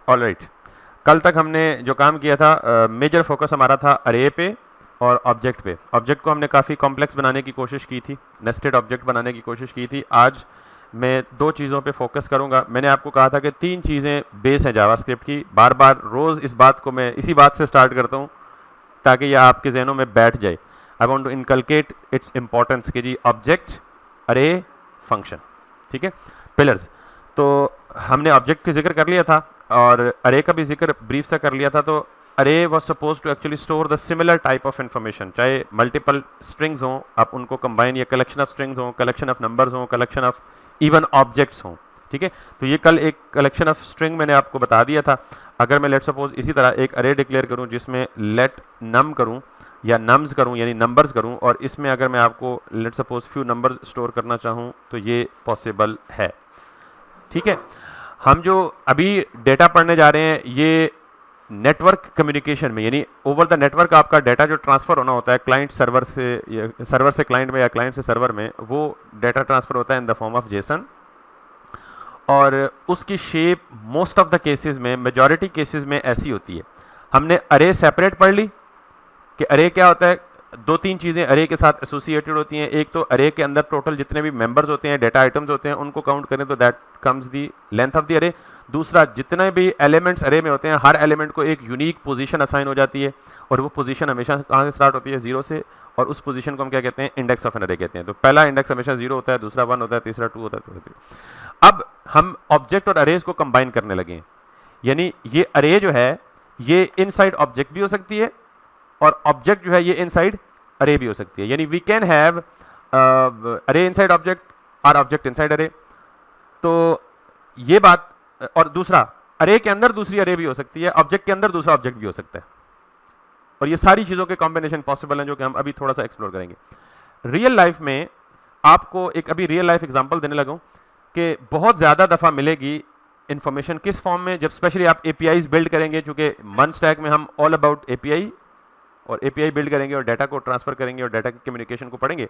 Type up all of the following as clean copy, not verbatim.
Alright, कल तक हमने जो काम किया था, मेजर फोकस हमारा था अरे पे और ऑब्जेक्ट पे। ऑब्जेक्ट को हमने काफ़ी कॉम्प्लेक्स बनाने की कोशिश की थी, नेस्टेड ऑब्जेक्ट बनाने की कोशिश की थी। आज मैं दो चीज़ों पे फोकस करूंगा। मैंने आपको कहा था कि तीन चीज़ें बेस हैं जावास्क्रिप्ट की। बार बार रोज़ इस बात को मैं इसी बात से स्टार्ट करता हूँ ताकि यह आपके जहनों में बैठ जाए। I want to inculcate its importance कि जी ऑब्जेक्ट, अरे, फंक्शन, ठीक है, पिलर्स। तो हमने ऑब्जेक्ट का जिक्र कर लिया था और अरे का भी जिक्र ब्रीफ सा कर लिया था। तो array was suppose to actually store the similar type of information, चाहे मल्टीपल स्ट्रिंग्स हों, आप उनको कंबाइन, या कलेक्शन ऑफ स्ट्रिंग्स हों, कलेक्शन ऑफ नंबर्स हों, कलेक्शन ऑफ इवन ऑब्जेक्ट्स हों, ठीक है। तो ये कल एक कलेक्शन ऑफ स्ट्रिंग मैंने आपको बता दिया था। अगर मैं लेट सपोज इसी तरह एक अरे डिक्लेयर करूं जिसमें लेट नम करूं या नम्स करूं यानी नंबर्स करूं, और इसमें अगर मैं आपको let suppose few numbers store करना चाहूं तो ये पॉसिबल है, ठीक है। हम जो अभी डेटा पढ़ने जा रहे हैं ये नेटवर्क कम्युनिकेशन में, यानी ओवर द नेटवर्क आपका डेटा जो ट्रांसफर होना होता है क्लाइंट सर्वर से, सर्वर से क्लाइंट में या क्लाइंट से सर्वर में, वो डेटा ट्रांसफर होता है in the form of Jason. और उसकी shape most of the cases में, मेजॉरिटी केसेस में ऐसी होती है। हमने अरे सेपरेट पढ़ ली कि अरे क्या होता है। दो तीन चीज़ें अरे के साथ एसोसिएटेड होती हैं। एक तो अरे के अंदर टोटल जितने भी मेंबर्स होते हैं, डेटा आइटम्स होते हैं, उनको काउंट करें तो that comes the length of the अरे। दूसरा, जितने भी एलिमेंट्स अरे में होते हैं हर एलिमेंट को एक यूनिक पोजीशन असाइन हो जाती है, और वो पोजीशन हमेशा कहाँ से स्टार्ट होती है, जीरो से, और उस पोजीशन को हम क्या कहते हैं, इंडेक्स ऑफ एन अरे कहते हैं। तो पहला इंडेक्स हमेशा जीरो होता है, दूसरा वन होता है, तीसरा टू होता है, चौथा थ्री। अब हम ऑब्जेक्ट और अरेज को कंबाइन करने लगे हैं, यानी ये अरे जो है ये इनसाइड ऑब्जेक्ट भी हो सकती है और ऑब्जेक्ट जो है ये इनसाइड अरे भी हो सकती है। यानी वी कैन हैव अरे इनसाइड ऑब्जेक्ट और ऑब्जेक्ट इनसाइड अरे। तो ये बात, और दूसरा, अरे के अंदर दूसरी अरे भी हो सकती है, ऑब्जेक्ट के अंदर दूसरा ऑब्जेक्ट भी हो सकता है, और ये सारी चीज़ों के कॉम्बिनेशन पॉसिबल हैं जो कि हम अभी थोड़ा सा एक्सप्लोर करेंगे। रियल लाइफ में आपको एक अभी रियल लाइफ एग्जांपल देने लगा हूं कि बहुत ज़्यादा दफ़ा मिलेगी इन्फॉर्मेशन किस फॉर्म में, जब स्पेशली आप एपीआईज बिल्ड करेंगे, चूंकि मन स्टैक में हम ऑल अबाउट एपीआई और एपीआई बिल्ड करेंगे और डाटा को ट्रांसफर करेंगे और डाटा की कम्युनिकेशन को पढ़ेंगे।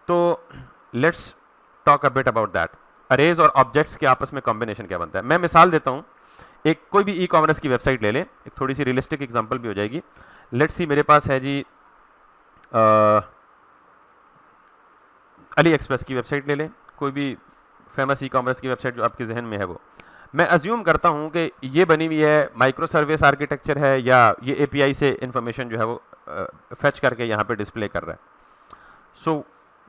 तो let's talk a bit about that, arrays और ऑब्जेक्ट्स के आपस में कॉम्बिनेशन क्या बनता है। मैं मिसाल देता हूँ, एक कोई भी ई कॉमर्स की वेबसाइट ले लें, एक थोड़ी सी रियलिस्टिक एग्जांपल भी हो जाएगी। लेट्स सी मेरे पास है जी अली एक्सप्रेस की वेबसाइट ले लें, कोई भी फेमस ई कॉमर्स की वेबसाइट जो आपके जहन में है वो। मैं अज्यूम करता हूं कि ये बनी हुई है, माइक्रो सर्विस आर्किटेक्चर है, या ये एपीआई से इंफॉर्मेशन जो है वो फेच करके यहाँ पे डिस्प्ले कर रहा है। So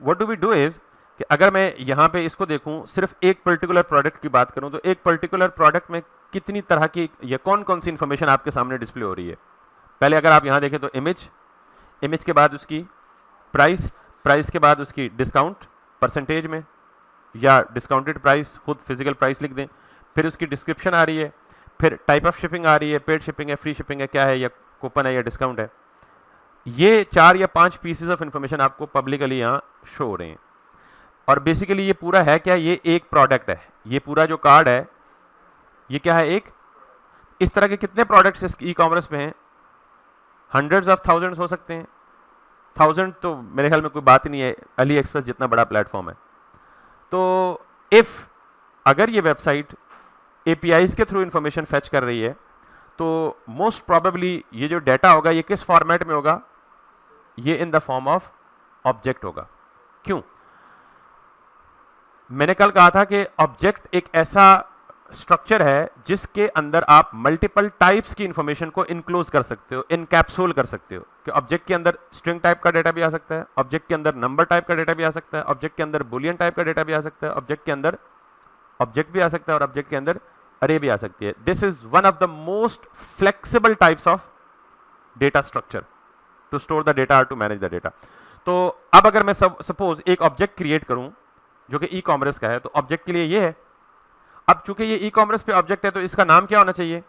what do we do is कि अगर मैं यहाँ पे इसको देखूँ, सिर्फ एक पर्टिकुलर प्रोडक्ट की बात करूँ, तो एक पर्टिकुलर प्रोडक्ट में कितनी तरह की या कौन कौन सी इंफॉर्मेशन आपके सामने डिस्प्ले हो रही है। पहले अगर आप यहाँ देखें तो इमेज, इमेज के बाद उसकी प्राइस, प्राइस के बाद उसकी डिस्काउंट परसेंटेज में, या डिस्काउंटेड प्राइस खुद फिजिकल प्राइस लिख दें, फिर उसकी डिस्क्रिप्शन आ रही है, फिर टाइप ऑफ शिपिंग आ रही है, पेड शिपिंग है, फ्री शिपिंग है, क्या है, या कूपन है, या डिस्काउंट है। ये 4 या 5 पीसेस ऑफ इंफॉर्मेशन आपको पब्लिकली यहाँ शो हो रहे हैं। और बेसिकली ये पूरा है क्या, ये एक प्रोडक्ट है। ये पूरा जो कार्ड है ये क्या है, एक, इस तरह के कितने प्रोडक्ट्स इस ई कॉमर्स पे हैं, हंड्रेड्स ऑफ थाउजेंड्स हो सकते हैं। 1000 तो मेरे ख्याल में कोई बात ही नहीं है, अली एक्सप्रेस जितना बड़ा प्लेटफॉर्म है। तो इफ अगर ये वेबसाइट एपीआईज के थ्रू इंफॉर्मेशन फेच कर रही है, तो मोस्ट प्रोबेबली ये जो डाटा होगा ये किस फॉर्मेट में होगा, ये in the form of object होगा। क्यों? मैंने कल कहा था कि ऑब्जेक्ट एक ऐसा स्ट्रक्चर है जिसके अंदर आप मल्टीपल टाइप्स की इंफॉर्मेशन को इनक्लोज कर सकते हो, इनकैप्सूल कर सकते हो। कि ऑब्जेक्ट के अंदर स्ट्रिंग टाइप का डेटा भी आ सकता है, ऑब्जेक्ट के अंदर नंबर टाइप का डेटा भी आ सकता है, ऑब्जेक्ट के अंदर बुलियन टाइप का डेटा भी आ सकता है, ऑब्जेक्ट के अंदर ऑब्जेक्ट भी आ सकता है, और ऑब्जेक्ट के अंदर अरे भी आ सकती है। This is one of the most flexible types of data structure to store the data और टू मैनेज द डेटा। तो अब अगर मैं सपोज एक ऑब्जेक्ट क्रिएट करूं जो कि ई कॉमर्स का है, तो ऑब्जेक्ट के लिए ये है। अब चूंकि ये ई कॉमर्स पे ऑब्जेक्ट है तो इसका नाम क्या होना चाहिए,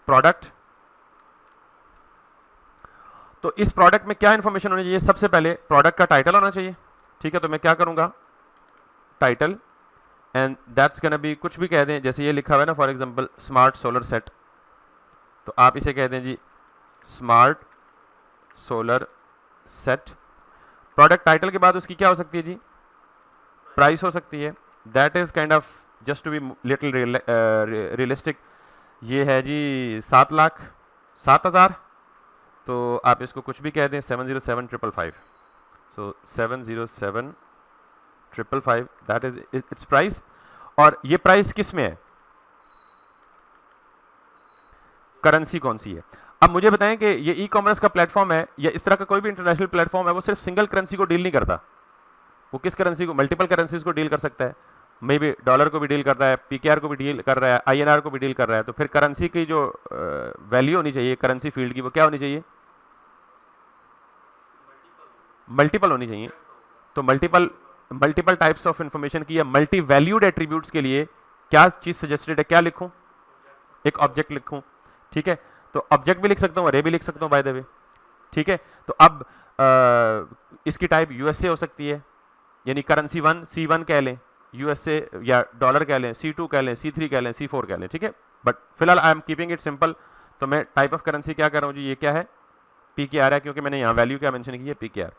प्रोडक्ट। तो इस प्रोडक्ट में क्या इंफॉर्मेशन होनी चाहिए, सबसे पहले प्रोडक्ट का टाइटल होना चाहिए, ठीक है। तो मैं क्या करूंगा, title, and that's gonna be, कुछ भी कह दें, जैसे ये लिखा हुआ है ना, for example smart solar set, तो आप इसे कह दें जी smart solar set. Product title के बाद उसकी क्या हो सकती है जी, प्राइस हो सकती है। That is kind of just to be little realistic, ये है जी 7,07,000, तो आप इसको कुछ भी कह दें, 707,555, सो 707,555 दैट इज इट्स प्राइस। और ये प्राइस किस में है, करेंसी कौन सी है। अब मुझे बताएं कि ये ई कॉमर्स का प्लेटफॉर्म है या इस तरह का कोई भी इंटरनेशनल प्लेटफॉर्म है, वो सिर्फ सिंगल करेंसी को डील नहीं करता, वो किस करेंसी को, मल्टीपल करेंसीज को डील कर सकता है। मे बी डॉलर को भी डील कर रहा है, पीकेआर को भी डील कर रहा है, आईएनआर को भी डील कर रहा है। तो फिर करेंसी की जो वैल्यू होनी चाहिए करेंसी फील्ड की, वो क्या होनी चाहिए, मल्टीपल होनी चाहिए। तो मल्टीपल टाइप्स ऑफ इंफॉर्मेशन की या मल्टी वैल्यूड एट्रीब्यूट्स के लिए क्या चीज सजेस्टेड है, क्या लिखूं, एक ऑब्जेक्ट लिखूं, ठीक है। तो ऑब्जेक्ट भी लिख सकता हूं, अरे भी लिख सकता हूं बाय द वे, ठीक है। तो अब इसकी टाइप यूएसए हो सकती है, यानी करेंसी 1 C1 कह लें यूएसए, या डॉलर कह लें, C2 कह लें, C3 कह लें, C4 कह लें, ठीक है। बट फिलहाल I am keeping it simple. तो मैं टाइप ऑफ करेंसी क्या कर रहा हूँ जी, ये क्या है, PKR है, क्योंकि मैंने यहाँ वैल्यू क्या मेंशन की है, PKR।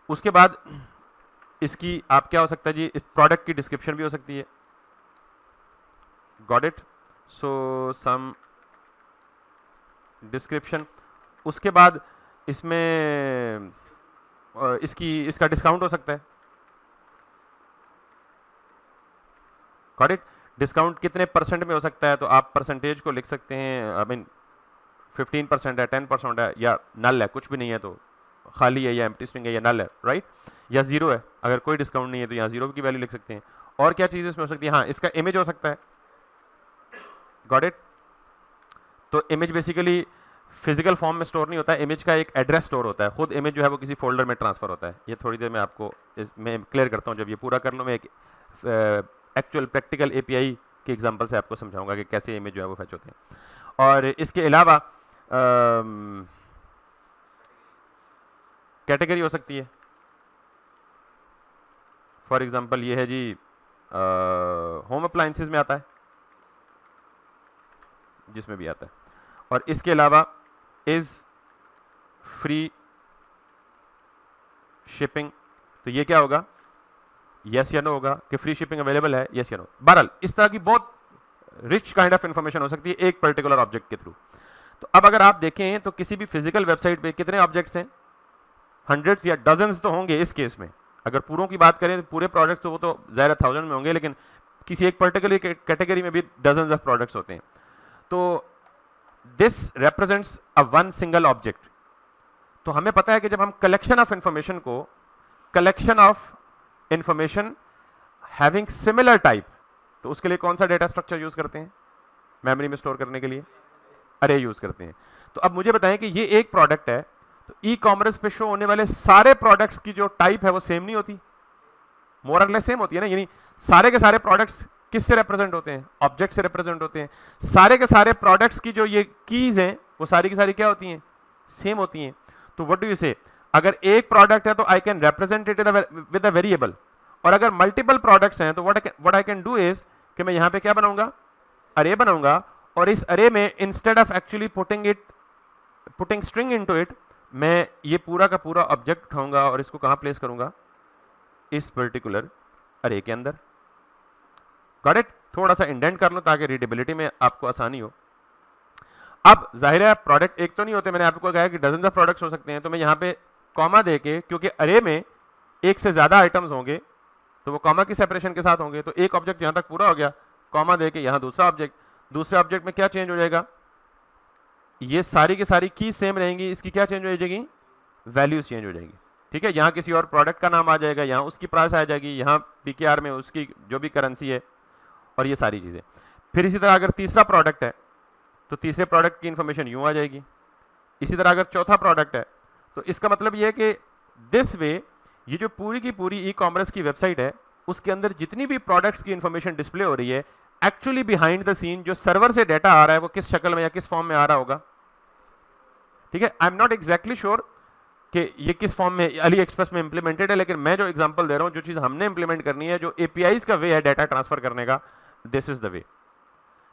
उसके बाद इसकी आप क्या हो सकता है जी, इस प्रोडक्ट की डिस्क्रिप्शन भी हो सकती है, got it, so some description. उसके बाद इसमें इसका डिस्काउंट हो सकता है, गॉट इट। डिस्काउंट कितने परसेंट में हो सकता है, तो आप परसेंटेज को लिख सकते हैं, आई मीन 15% है, 10% है, या नल है, कुछ भी नहीं है तो खाली है, या एम्प्टी स्ट्रिंग है, या नल है, राइट, या जीरो है। अगर कोई डिस्काउंट नहीं है तो यहाँ जीरो की वैल्यू लिख सकते हैं। और क्या चीज़ इसमें हो सकती है, हाँ इसका इमेज हो सकता है, गॉट इट। तो इमेज बेसिकली फिजिकल फॉर्म में स्टोर नहीं होता है, इमेज का एक एड्रेस स्टोर होता है, खुद इमेज जो है वो किसी फोल्डर में ट्रांसफर होता है। ये थोड़ी देर में आपको मैं क्लियर करता हूँ, जब ये पूरा कर लूँ मैं एक एक्चुअल प्रैक्टिकल एपीआई के एग्जांपल से आपको समझाऊंगा कि कैसे इमेज जो है वो फैच होते हैं। और इसके अलावा कैटेगरी हो सकती है, फॉर एग्जांपल ये है जी होम अप्लायंसेस में आता है, जिसमें भी आता है। और इसके अलावा इज फ्री शिपिंग, तो ये क्या होगा, यस या नो होगा कि फ्री शिपिंग अवेलेबल है, यस या नो। बहरहाल इस तरह की बहुत रिच काइंड ऑफ इंफॉर्मेशन हो सकती है एक पर्टिकुलर ऑब्जेक्ट के थ्रू। तो अब अगर आप देखें तो किसी भी फिजिकल वेबसाइट पे कितने ऑब्जेक्ट्स हैं, हंड्रेड्स या डजन्स तो होंगे इस केस में। अगर पूरों की बात करें तो पूरे प्रोडक्ट्स तो वो तो ज़ाहिर 1000 में होंगे, लेकिन किसी एक पर्टिकुलर कैटेगरी में भी डजन्स ऑफ प्रोडक्ट्स होते हैं। तो this represents a one single object. तो हमें पता है कि जब हम collection of information having similar type, तो उसके लिए कौन सा डेटा स्ट्रक्चर यूज करते हैं, मेमोरी में स्टोर करने के लिए अरे यूज करते हैं। तो अब मुझे बताएं कि ये एक प्रोडक्ट है, तो ई कॉमर्स पे शो होने वाले सारे प्रोडक्ट्स की जो टाइप है वो सेम नहीं होती, मोर और लेस सेम होती है ना। यानी सारे के सारे प्रोडक्ट्स किस से रिप्रेजेंट होते हैं, ऑब्जेक्ट से रिप्रेजेंट होते हैं। सारे के सारे प्रोडक्ट्स की जो ये कीज हैं वो सारी की सारी क्या होती हैं, सेम होती हैं। तो व्हाट डू यू से, अगर एक प्रोडक्ट है तो I can represent it with a variable, और अगर मल्टीपल प्रोडक्ट्स हैं तो what I can do is कि मैं यहां पे क्या बनाऊंगा, अरे बनाऊंगा, और इस अरे में instead of actually putting string into it, मैं ये पूरा का पूरा ऑब्जेक्ट उठाऊंगा और इसको कहां प्लेस करूंगा, इस पर्टिकुलर अरे के अंदर, गॉट इट। थोड़ा सा इंडेंट कर लो ताकि रीडेबिलिटी में आपको आसानी हो। अब जाहिर है प्रोडक्ट एक तो नहीं होते, मैंने आपको कहा कि डजन ऑफ प्रोडक्ट्स हो सकते हैं, तो मैं यहाँ पे कॉमा दे के, क्योंकि अरे में एक से ज्यादा आइटम्स होंगे तो वो कॉमा की सेपरेशन के साथ होंगे, तो एक ऑब्जेक्ट यहाँ तक पूरा हो गया, कॉमा दे के यहाँ दूसरा ऑब्जेक्ट, दूसरे ऑब्जेक्ट में क्या चेंज हो जाएगा, ये सारी की सारी की सेम रहेंगी, इसकी क्या चेंज हो जाएगी, वैल्यूज चेंज हो जाएगी, ठीक है। यहाँ किसी और प्रोडक्ट का नाम आ जाएगा, यहाँ उसकी प्राइस आ जाएगी, यहाँ पीकेआर में उसकी जो भी करेंसी है, और ये सारी चीजें। फिर इसी तरह अगर तीसरा प्रोडक्ट है तो तीसरे प्रोडक्ट की इंफॉर्मेशन यूं आ जाएगी। इसी तरह अगर चौथा प्रोडक्ट है तो इसका मतलब ये है कि दिस वे ये जो पूरी की पूरी ई कॉमर्स की वेबसाइट है उसके अंदर जितनी भी प्रोडक्ट्स की इंफॉर्मेशन डिस्प्ले हो रही है, एक्चुअली बिहाइंड द सीन जो सर्वर से डेटा आ रहा है वो किस शक्ल में या किस फॉर्म में आ रहा होगा, ठीक है। I am not exactly sure कि ये किस फॉर्म में अली एक्सप्रेस में इंप्लीमेंटेड है, लेकिन मैं जो एग्जांपल दे रहा हूं, जो चीज हमने इंप्लीमेंट करनी है, जो एपीआईज का वे है डाटा ट्रांसफर करने का, दिस इज द वे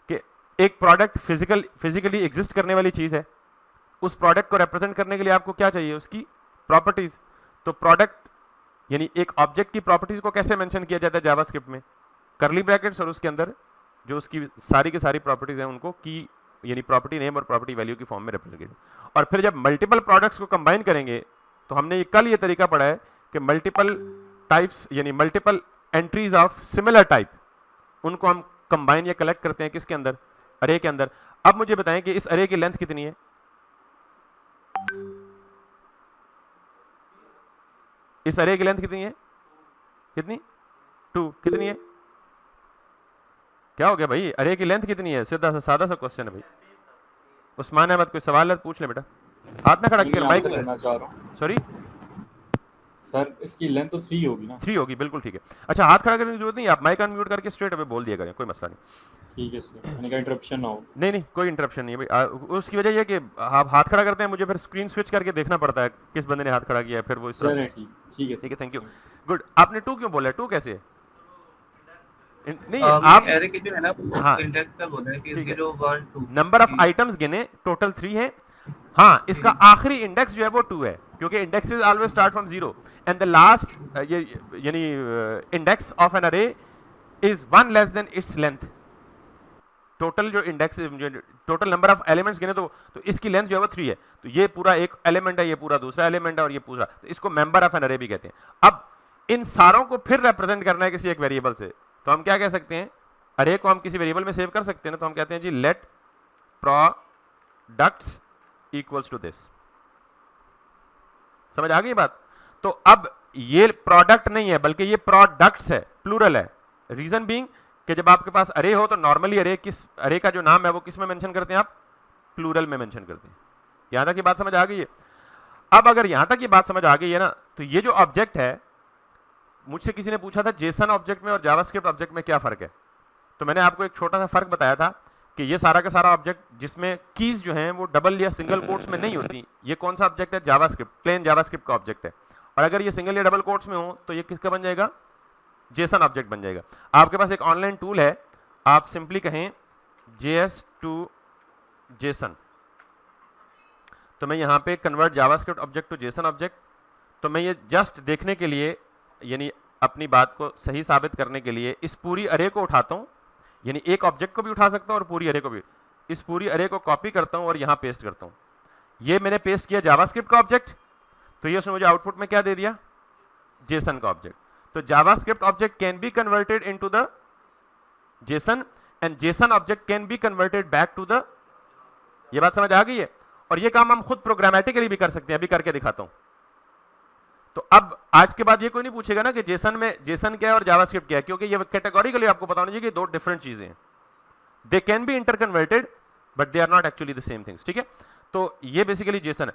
कि एक प्रोडक्ट फिजिकली एग्जिस्ट करने वाली चीज है, उस प्रोडक्ट को रिप्रेजेंट करने के लिए आपको क्या चाहिए, उसकी प्रॉपर्टीज। तो प्रोडक्ट यानी एक ऑब्जेक्ट की प्रॉपर्टीज को कैसे मेंशन किया जाता है जावास्क्रिप्ट में, करली ब्रैकेट्स और उसके अंदर जो उसकी सारी की सारी प्रॉपर्टीज हैं उनको की यानी प्रॉपर्टी नेम और प्रॉपर्टी वैल्यू की फॉर्म में रिप्रेजेंट करेंगे। और फिर जब मल्टीपल प्रोडक्ट्स को कंबाइन करेंगे तो हमने कल ये तरीका पढ़ा है कि मल्टीपल टाइप्स यानी multiple entries of similar type उनको हम कंबाइन या कलेक्ट करते हैं किसके अंदर, अरे के अंदर। अब मुझे बताएं कि इस अरे की लेंथ कितनी है? इस अरे की लेंथ कितनी है? कितनी? 2। कितनी है? क्या हो गया भाई? अरे की लेंथ कितनी है? सीधा सा सादा सा क्वेश्चन है भाई। उस्मान अहमद कोई सवाल है पूछ ले बेटा, हाथ ना खड़ा कर माइक लेना चाह रहा हूं। सॉरी सर इसकी लेंथ तो 3 होगी ना? 3 होगी, बिल्कुल ठीक है। अच्छा हाथ खड़ा करने की जरूरत नहीं, आप माइक अनम्यूट करके स्ट्रेट अवे बोल दिया करें, कोई मसला नहीं। ठीक है सर, मैंने कहा इंटरप्शन ना हो। नहीं नहीं कोई इंटरप्शन नहीं है भाई। उसकी वजह यह कि आप हाथ खड़ा करते हैं, मुझे फिर स्क्रीन स्विच करके देखना पड़ता है किस बंदे ने हाथ खड़ा किया है, फिर वो इस तरह। ठीक है ठीक है, थैंक यू। गुड। आपने 2 क्यों बोला है? 2 कैसे है? नहीं आप एरे के जो है ना हाँ इंडेक्स का बोला है कि 0 1 2 नंबर ऑफ आइटम्स गिने, टोटल 3 है। हाँ इसका आखिरी इंडेक्स जो है वो 2 है, क्योंकि indexes always start from 0 and the last यानी index of an array is 1 less than its length. Total जो index total number of elements गिने तो इसकी लेंथ जो है वो 3 है। तो ये पूरा एक एलिमेंट है, ये पूरा दूसरा एलिमेंट है और ये पूरा, तो इसको मेंबर ऑफ एन अरे भी कहते हैं। अब इन सारों को फिर रिप्रेजेंट करना है किसी एक वेरिएबल से, तो हम क्या कह सकते हैं? अरे को हम किसी वेरिएबल में सेव कर सकते हैं ना, तो हम कहते हैं जी let products equals to this. समझ आ गई बात? तो अब ये प्रोडक्ट नहीं है बल्कि ये प्रोडक्ट्स है, प्लूरल है। रीजन बीइंग कि जब आपके पास अरे हो तो नॉर्मली अरे का जो नाम है वो किस में मेंशन करते हैं आप? प्लूरल में मेंशन करते हैं। यहां तक ये बात समझ आ गई है? अब अगर यहां तक ये बात समझ आ गई है ना, तो ये जो ऑब्जेक्ट है, मुझसे किसी ने पूछा था जेसन ऑब्जेक्ट में और जावास्क्रिप्ट ऑब्जेक्ट में क्या फर्क है, तो मैंने आपको एक छोटा सा फर्क बताया था कि ये सारा का सारा ऑब्जेक्ट जिसमें कीज जो हैं वो डबल या सिंगल कोट्स में नहीं होती। ये कौन सा ऑब्जेक्ट है? जावास्क्रिप्ट, प्लेन जावास्क्रिप्ट का ऑब्जेक्ट है। और अगर ये सिंगल या डबल कोट्स में हो तो ये किसका बन जाएगा? जेसन ऑब्जेक्ट बन जाएगा। आपके पास एक ऑनलाइन टूल है, आप सिंपली कहें JS टू जेसन, तो मैं यहाँ पे convert JavaScript object to JSON object, तो मैं ये जस्ट देखने के लिए यानी अपनी बात को सही साबित करने के लिए इस पूरी अरे को उठाता हूँ, यानी एक ऑब्जेक्ट को भी उठा सकता हूँ और पूरी अरे को भी, इस पूरी अरे को कॉपी करता हूँ और यहाँ पेस्ट करता हूँ। ये मैंने पेस्ट किया जावास्क्रिप्ट का ऑब्जेक्ट, तो ये उसने मुझे आउटपुट में क्या दे दिया? जेसन का ऑब्जेक्ट। तो JavaScript object can be converted into the JSON and JSON object can be converted back to the, ये बात समझ आ गई है? और ये काम हम खुद प्रोग्रामेटिकली भी कर सकते हैं, अभी करके दिखाता हूं। तो अब आज के बाद ये कोई नहीं पूछेगा ना कि जेसन में जेसन क्या है और जावास्क्रिप्ट क्या है, क्योंकि ये कैटेगोरिकली आपको पता होना चाहिए कि दो डिफरेंट चीजें हैं। They can be interconverted but they are not actually the same things. ठीक है, तो ये बेसिकली जेसन है।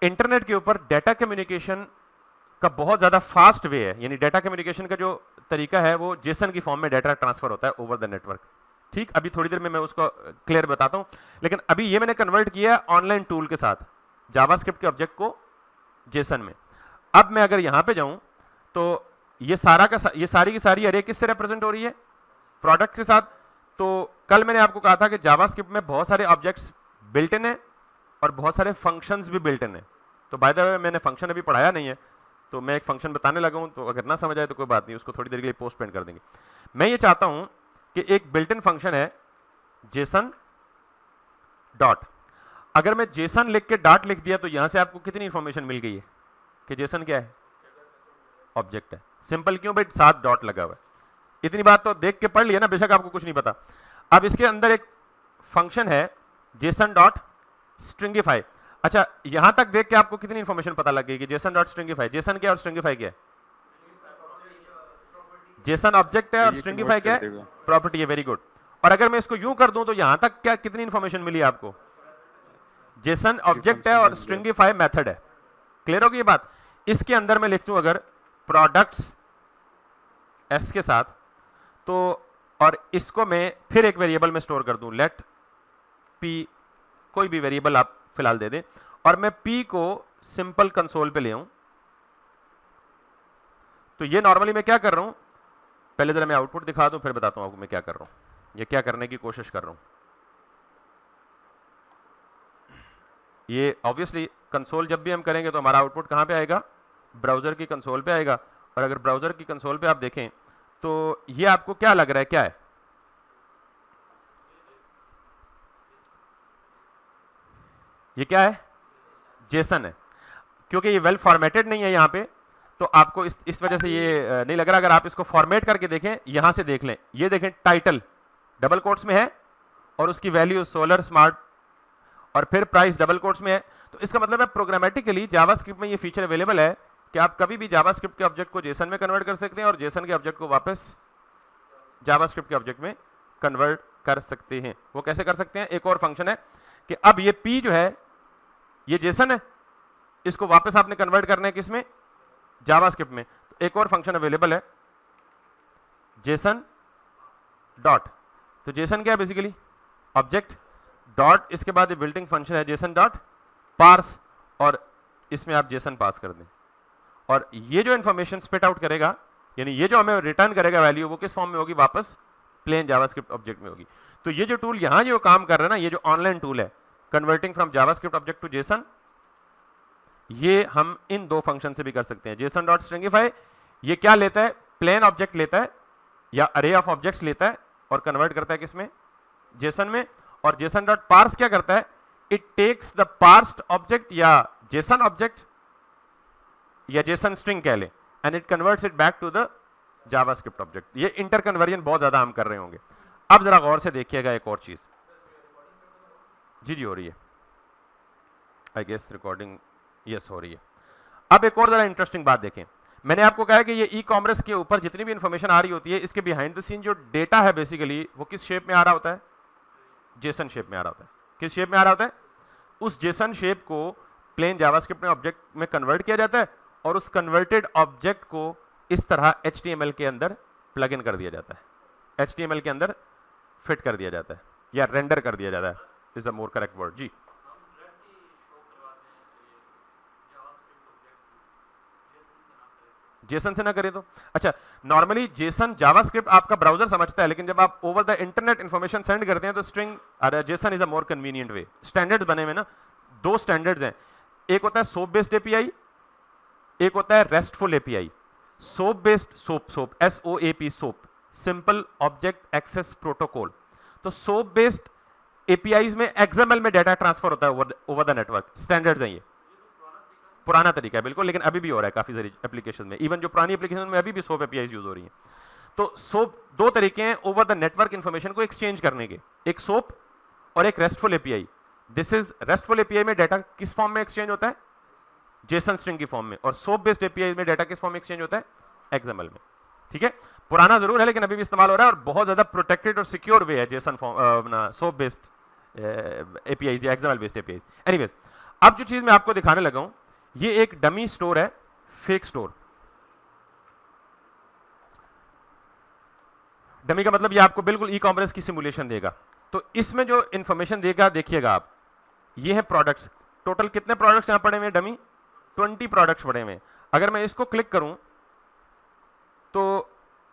इंटरनेट के ऊपर डेटा कम्युनिकेशन का बहुत ज्यादा फास्ट वे है, यानी डेटा कम्युनिकेशन का जो तरीका है वो जेसन की फॉर्म में डेटा ट्रांसफर होता है ओवर द नेटवर्क। ठीक, अभी थोड़ी देर में मैं उसको क्लियर बताता हूं, लेकिन अभी ये मैंने कन्वर्ट किया ऑनलाइन टूल के साथ जावास्क्रिप्ट के ऑब्जेक्ट को जेसन में। अब मैं अगर यहां पे जाऊं तो ये ये सारी की सारी अरे किससे रिप्रेजेंट हो रही है? प्रोडक्ट के साथ। तो कल मैंने आपको कहा था कि जावास्क्रिप्ट में बहुत सारे ऑब्जेक्ट्स बिल्ट इन है और बहुत सारे फंक्शंस भी बिल्ट इन है। तो बाय द वे मैंने फंक्शन अभी पढ़ाया नहीं है, तो मैं एक फंक्शन बताने लगा हूं, तो अगर ना समझ आए तो कोई बात नहीं, उसको थोड़ी देर के लिए पोस्टपोन कर देंगे। मैं ये चाहता हूं कि एक बिल्ट इन फंक्शन है जेसन डॉट, अगर मैं जेसन लिख के डॉट लिख दिया तो यहां से आपको कितनी इंफॉर्मेशन मिल गई है कि जेसन क्या है? ऑब्जेक्ट है। सिंपल क्यों भाई? 7 डॉट लगा हुआ है। इतनी बात तो देख के पढ़ लिया ना, बेशक आपको कुछ नहीं पता। अब इसके अंदर एक फंक्शन है जेसन डॉट स्ट्रिंगिफाई। अच्छा, यहां तक देख के आपको कितनी इंफॉर्मेशन पता लग गई कि जेसन डॉट स्ट्रिंगिफाई, जेसन क्या और स्ट्रिंगिफाई क्या है? जेसन ऑब्जेक्ट है और स्ट्रिंगिफाई क्या है? प्रॉपर्टी है। Very good. और अगर मैं इसको यूं कर दूं तो यहां तक क्या कितनी इंफॉर्मेशन मिली आपको? जेसन ऑब्जेक्ट है और स्ट्रिंगिफाई मेथड है। क्लियर होगी ये बात? इसके अंदर मैं लिख दूं अगर प्रोडक्ट्स एस के साथ, तो और इसको मैं फिर एक वेरिएबल में स्टोर कर दूं, लेट पी, कोई भी वेरिएबल आप फिलहाल दे दें, और मैं पी को सिंपल कंसोल पे ले आऊं। तो ये नॉर्मली मैं क्या कर रहा हूं, पहले जरा मैं आउटपुट दिखा दूं फिर बताता हूं आपको मैं क्या कर रहा हूं, ये क्या करने की कोशिश कर रहा हूं। ये ऑब्वियसली कंसोल जब भी हम करेंगे तो हमारा आउटपुट कहां पे आएगा? ब्राउजर की कंसोल पे आएगा। और अगर ब्राउजर की कंसोल पे आप देखें तो ये आपको क्या लग रहा है, क्या है? ये क्या है? जेसन है। क्योंकि ये वेल फॉर्मेटेड नहीं है यहाँ पे, तो आपको इस वजह से ये नहीं लग रहा। अगर आप इसको फॉर्मेट करके देखें, यहां से देख लें, ये देखें टाइटल डबल कोट्स में है और उसकी वैल्यू सोलर स्मार्ट और फिर प्राइस डबल कोट्स में है। तो इसका मतलब है प्रोग्रामेटिकली जावास्क्रिप्ट में ये फीचर अवेलेबल है कि आप कभी भी जावास्क्रिप्ट के ऑब्जेक्ट को जेसन में कन्वर्ट कर सकते हैं और जेसन के ऑब्जेक्ट को वापस जावास्क्रिप्ट के ऑब्जेक्ट में कन्वर्ट कर सकते हैं। वो कैसे कर सकते हैं? एक और फंक्शन है कि अब ये पी जो है ये जेसन है, इसको वापस आपने कन्वर्ट करना है किसमें? जावास्क्रिप्ट में। तो एक और फंक्शन अवेलेबल है जेसन डॉट। तो जेसन क्या है? बेसिकली ऑब्जेक्ट डॉट, इसके बाद ये बिल्टिंग फंक्शन है जेसन डॉट पार्स, और इसमें आप जेसन पास कर दें और ये जो इंफॉर्मेशन स्पिट आउट करेगा, यानी ये जो हमें रिटर्न करेगा वैल्यू, वो किस फॉर्म में होगी? वापस प्लेन जावास्क्रिप्ट ऑब्जेक्ट में होगी। तो ये जो टूल यहां जो काम कर रहा है ना, ये जो ऑनलाइन टूल है converting from JavaScript object to JSON, ये हम इन दो फंक्शन से भी कर सकते हैं। जेसन डॉट स्ट्रिंगिफाई ये क्या लेता है? प्लेन ऑब्जेक्ट लेता है या अरे ऑफ ऑब्जेक्ट्स लेता है और कन्वर्ट करता है किसमें? जेसन में। और जेसन डॉट पार्स क्या करता है? It takes the parsed object या जेसन ऑब्जेक्ट या जेसन स्ट्रिंग कह ले and it converts it back to the JavaScript object. ये इंटर कन्वर्जन बहुत ज्यादा हम कर रहे होंगे। अब जरा गौर से देखिएगा एक और चीज। जी हो रही है, आई गेस रिकॉर्डिंग यस हो रही है। अब एक और जरा इंटरेस्टिंग बात देखें। मैंने आपको कहा कि ये ई कॉमर्स के ऊपर जितनी भी इंफॉर्मेशन आ रही होती है, इसके बिहाइंड द सीन जो डेटा है बेसिकली वो किस शेप में आ रहा होता है? जेसन शेप में आ रहा होता है। किस शेप में आ रहा होता है? उस जेसन शेप को प्लेन जावास्क्रिप्ट में ऑब्जेक्ट में कन्वर्ट किया जाता है और उस कन्वर्टेड ऑब्जेक्ट को इस तरह HTML के अंदर प्लग इन कर दिया जाता है, HTML के अंदर फिट कर दिया जाता है या रेंडर कर दिया जाता है, is a more correct word. जी जेसन से ना करें तो अच्छा, नॉर्मली जेसन जावास्क्रिप्ट आपका ब्राउजर समझता है, लेकिन जब आप over the internet information send करते हैं तो string JSON is a more convenient way. Standards बने हुए ना, दो स्टैंडर्ड्स हैं, एक होता है सोप बेस्ड एपीआई, एक होता है RESTful API. SOAP based SOAP SOAP SOAP, simple object access protocol. तो सोप बेस्ड एपीआईज में XML में डाटा ट्रांसफर होता है ओवर द नेटवर्क, स्टैंडर्ड्स हैं ये। पुराना तरीका है बिल्कुल, लेकिन अभी भी हो रहा है काफी सारी एप्लीकेशन में, इवन जो पुरानी एप्लीकेशन में अभी भी सोप एपीआईज यूज हो रही हैं। तो सोप दो तरीके हैं ओवर द नेटवर्क इंफॉर्मेशन को एक्सचेंज करने के, एक सोप और एक restful API. This is restful API में डाटा किस फॉर्म में एक्सचेंज होता है? जेसन स्ट्रिंग की फॉर्म में। और सोप बेस्ड एपीआई में डाटा किस फॉर्म में एक्सचेंज होता है? XML में। ठीक है, पुराना जरूर है लेकिन अभी भी इस्तेमाल हो रहा है और बहुत ज्यादा प्रोटेक्टेड और सिक्योर वे है जेसन सोप बेस्ड एपीआईज या XML बेस्ड एपीआईज। एनीवेज, अब जो चीज मैं आपको दिखाने लगा हूं, ये एक डमी स्टोर है, फेक स्टोर। डमी का मतलब ये आपको बिल्कुल ई कॉमर्स की सिमुलेशन देगा। तो इसमें जो इंफॉर्मेशन देगा देखिएगा आप, ये है प्रोडक्ट्स। टोटल कितने प्रोडक्ट्स यहां पड़े हुए हैं? डमी 20 प्रोडक्ट्स पड़े हुए हैं। अगर मैं इसको क्लिक करूं तो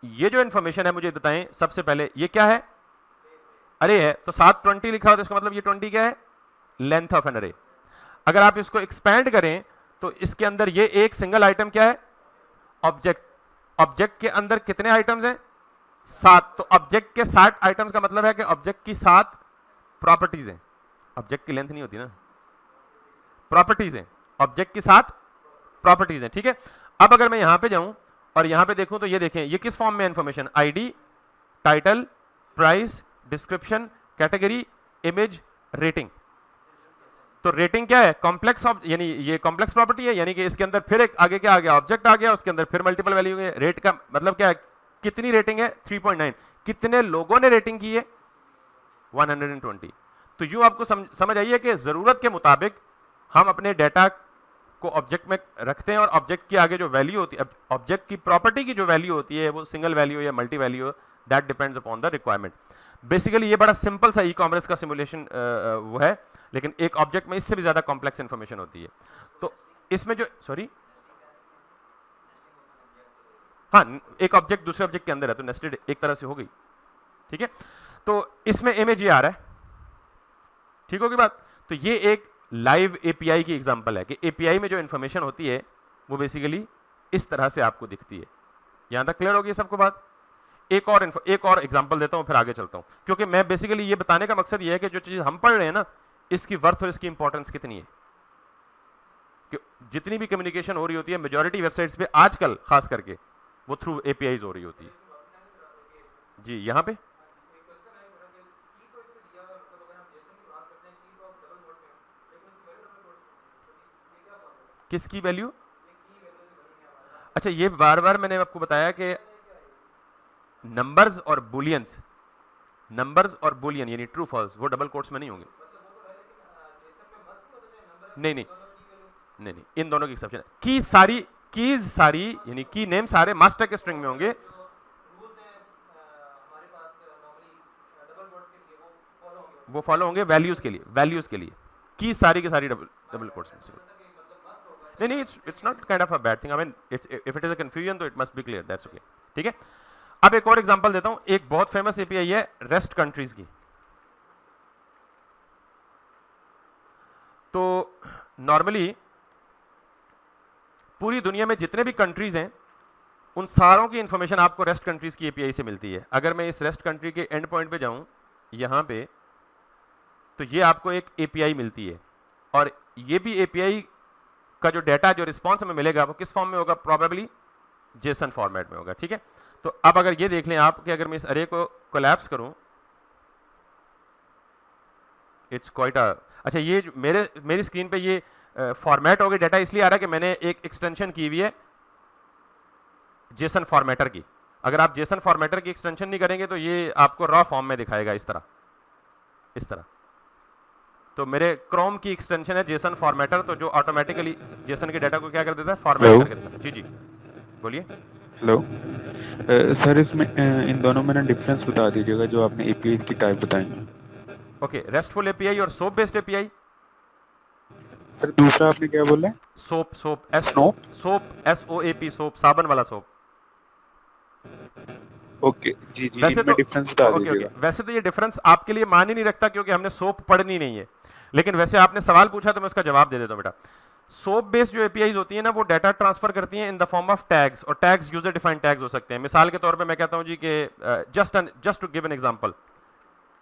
ये जो इंफॉर्मेशन है मुझे बताएं सबसे पहले, ये क्या है? अरे है, तो साथ 20 लिखा हुआ है, इसका मतलब ये 20 क्या है? लेंथ ऑफ एन अरे। अगर आप इसको एक्सपैंड करें तो इसके अंदर ये एक सिंगल आइटम क्या है? ऑब्जेक्ट। ऑब्जेक्ट के अंदर कितने आइटम्स हैं? 7। तो ऑब्जेक्ट के 7 आइटम्स का मतलब है कि ऑब्जेक्ट की 7 प्रॉपर्टीज हैं। ऑब्जेक्ट की लेंथ नहीं होती ना, प्रॉपर्टीज हैं। ऑब्जेक्ट की 7 प्रॉपर्टीज हैं। ठीक है, अब अगर मैं यहां पे जाऊं और यहां पे देखूं तो ये देखें, ये किस फॉर्म में information? ID, title, price, description, category, image, rating. तो रेटिंग क्या है? कॉम्प्लेक्स, यानी ये कॉम्प्लेक्स प्रॉपर्टी है, यानी कि इसके अंदर फिर एक आगे क्या आ गया? ऑब्जेक्ट आ गया, उसके अंदर फिर मल्टीपल वैल्यू है। रेट का मतलब क्या है? कितनी रेटिंग है? 3.9। कितने लोगों ने रेटिंग की है? 120। तो यूं आपको समझ आइए कि जरूरत के मुताबिक हम अपने डेटा को ऑब्जेक्ट में रखते हैं और ऑब्जेक्ट की आगे जो वैल्यू होती है, ऑब्जेक्ट की प्रॉपर्टी की जो वैल्यू होती है, वो सिंगल वैल्यू या multi value, that depends upon the requirement. Basically ये बड़ा सिंपल सा ई कॉमर्स का सिमुलेशन वो है, लेकिन एक ऑब्जेक्ट में इससे भी ज्यादा कॉम्प्लेक्स इंफॉर्मेशन होती है। तो इसमें जो हाँ, एक ऑब्जेक्ट दूसरे ऑब्जेक्ट के अंदर है तो नेस्टेड एक तरह से हो गई। ठीक है, तो इसमें इमेज ये आ रहा है, ठीक होगी बात। तो ये एक लाइव एपीआई की एग्जांपल है कि एपीआई में जो इंफॉर्मेशन होती है वो बेसिकली इस तरह से आपको दिखती है। यहां तक क्लियर होगी सबको बात? एक और एग्जांपल देता हूं, फिर आगे चलता हूं, क्योंकि मैं बेसिकली ये बताने का मकसद ये है कि जो चीज हम पढ़ रहे हैं ना, इसकी वर्थ और इसकी इंपॉर्टेंस कितनी है। कि जितनी भी कम्युनिकेशन हो रही होती है मेजॉरिटी वेबसाइट्स पे आजकल खास करके वो थ्रू एपीआईज हो रही होती है। जी यहाँ पे किसकी वैल्यू? अच्छा, ये बार बार मैंने आपको बताया कि नंबर्स और बुलियंस, नंबर्स और बुलियन यानी ट्रू फॉल्स वो डबल कोट्स में नहीं होंगे। नहीं नहीं नहीं नहीं, इन दोनों की एक्सेप्शन है। कीज सारी यानी की नेम सारे मास्टर के स्ट्रिंग में होंगे। वो फॉलो होंगे वैल्यूज के लिए की सारी की सारी डबल कोट्स में से। नहीं, it's not kind of a bad thing. I mean if it is a confusion तो it must be clear, that's okay. ठीक है, अब एक और एग्जांपल देता हूं। एक बहुत फेमस एपीआई है रेस्ट कंट्रीज की। तो नॉर्मली पूरी दुनिया में जितने भी कंट्रीज हैं उन सारों की इंफॉर्मेशन आपको रेस्ट कंट्रीज की एपीआई से मिलती है। अगर मैं इस रेस्ट कंट्री के एंड पॉइंट पे जाऊं यहां पे, तो ये आपको एक एपीआई मिलती है, और ये भी एपीआई का जो डेटा जो रिस्पॉन्स हमें मिलेगा वो किस फॉर्म में होगा? प्रोबेबली जेसन फॉर्मेट में होगा। ठीक है, तो अब अगर ये देख लें आप कि अगर मैं इस अरे को कोलैप्स करूं, इट्स क्वाइट अच्छा, ये मेरी स्क्रीन पे ये फॉर्मेट हो गया डेटा इसलिए आ रहा है कि मैंने एक एक्सटेंशन की हुई है जेसन फॉर्मेटर की। अगर आप जेसन फॉर्मेटर की एक्सटेंशन नहीं करेंगे तो ये आपको रॉ फॉर्म में दिखाएगा इस तरह। तो मेरे क्रोम की एक्सटेंशन है जेसन फॉर्मेटर, तो जो ऑटोमेटिकली जेसन के डाटा को क्या कर देता है? फॉर्मेट करके देता है। जी बोलिए। हेलो सर, इसमें इन दोनों में ना डिफरेंस बता दीजिएगा जो आपने एपीआई की टाइप बताई। ओके, रेस्टफुल एपीआई और सोप बेस्ड एपीआई। सर दूसरा आपने क्या बोला? सोप SOAP, सोप साबन वाला सोप। ओके जी, वैसे तो डिफरेंस बता दीजिएगा। वैसे तो ये डिफरेंस आपके लिए मान ही नहीं रखता क्योंकि हमने सोप पढ़नी नहीं है, लेकिन वैसे आपने सवाल पूछा तो मैं उसका जवाब दे देता हूं बेटा। सोप बेस्ड जो एपीआईज होती है ना, वो डाटा ट्रांसफर करती हैं in the form of tags, और टैग्स यूजर डिफाइंड टैग्स हो सकते हैं। मिसाल के तौर पे मैं कहता हूं जी कि just to give an example,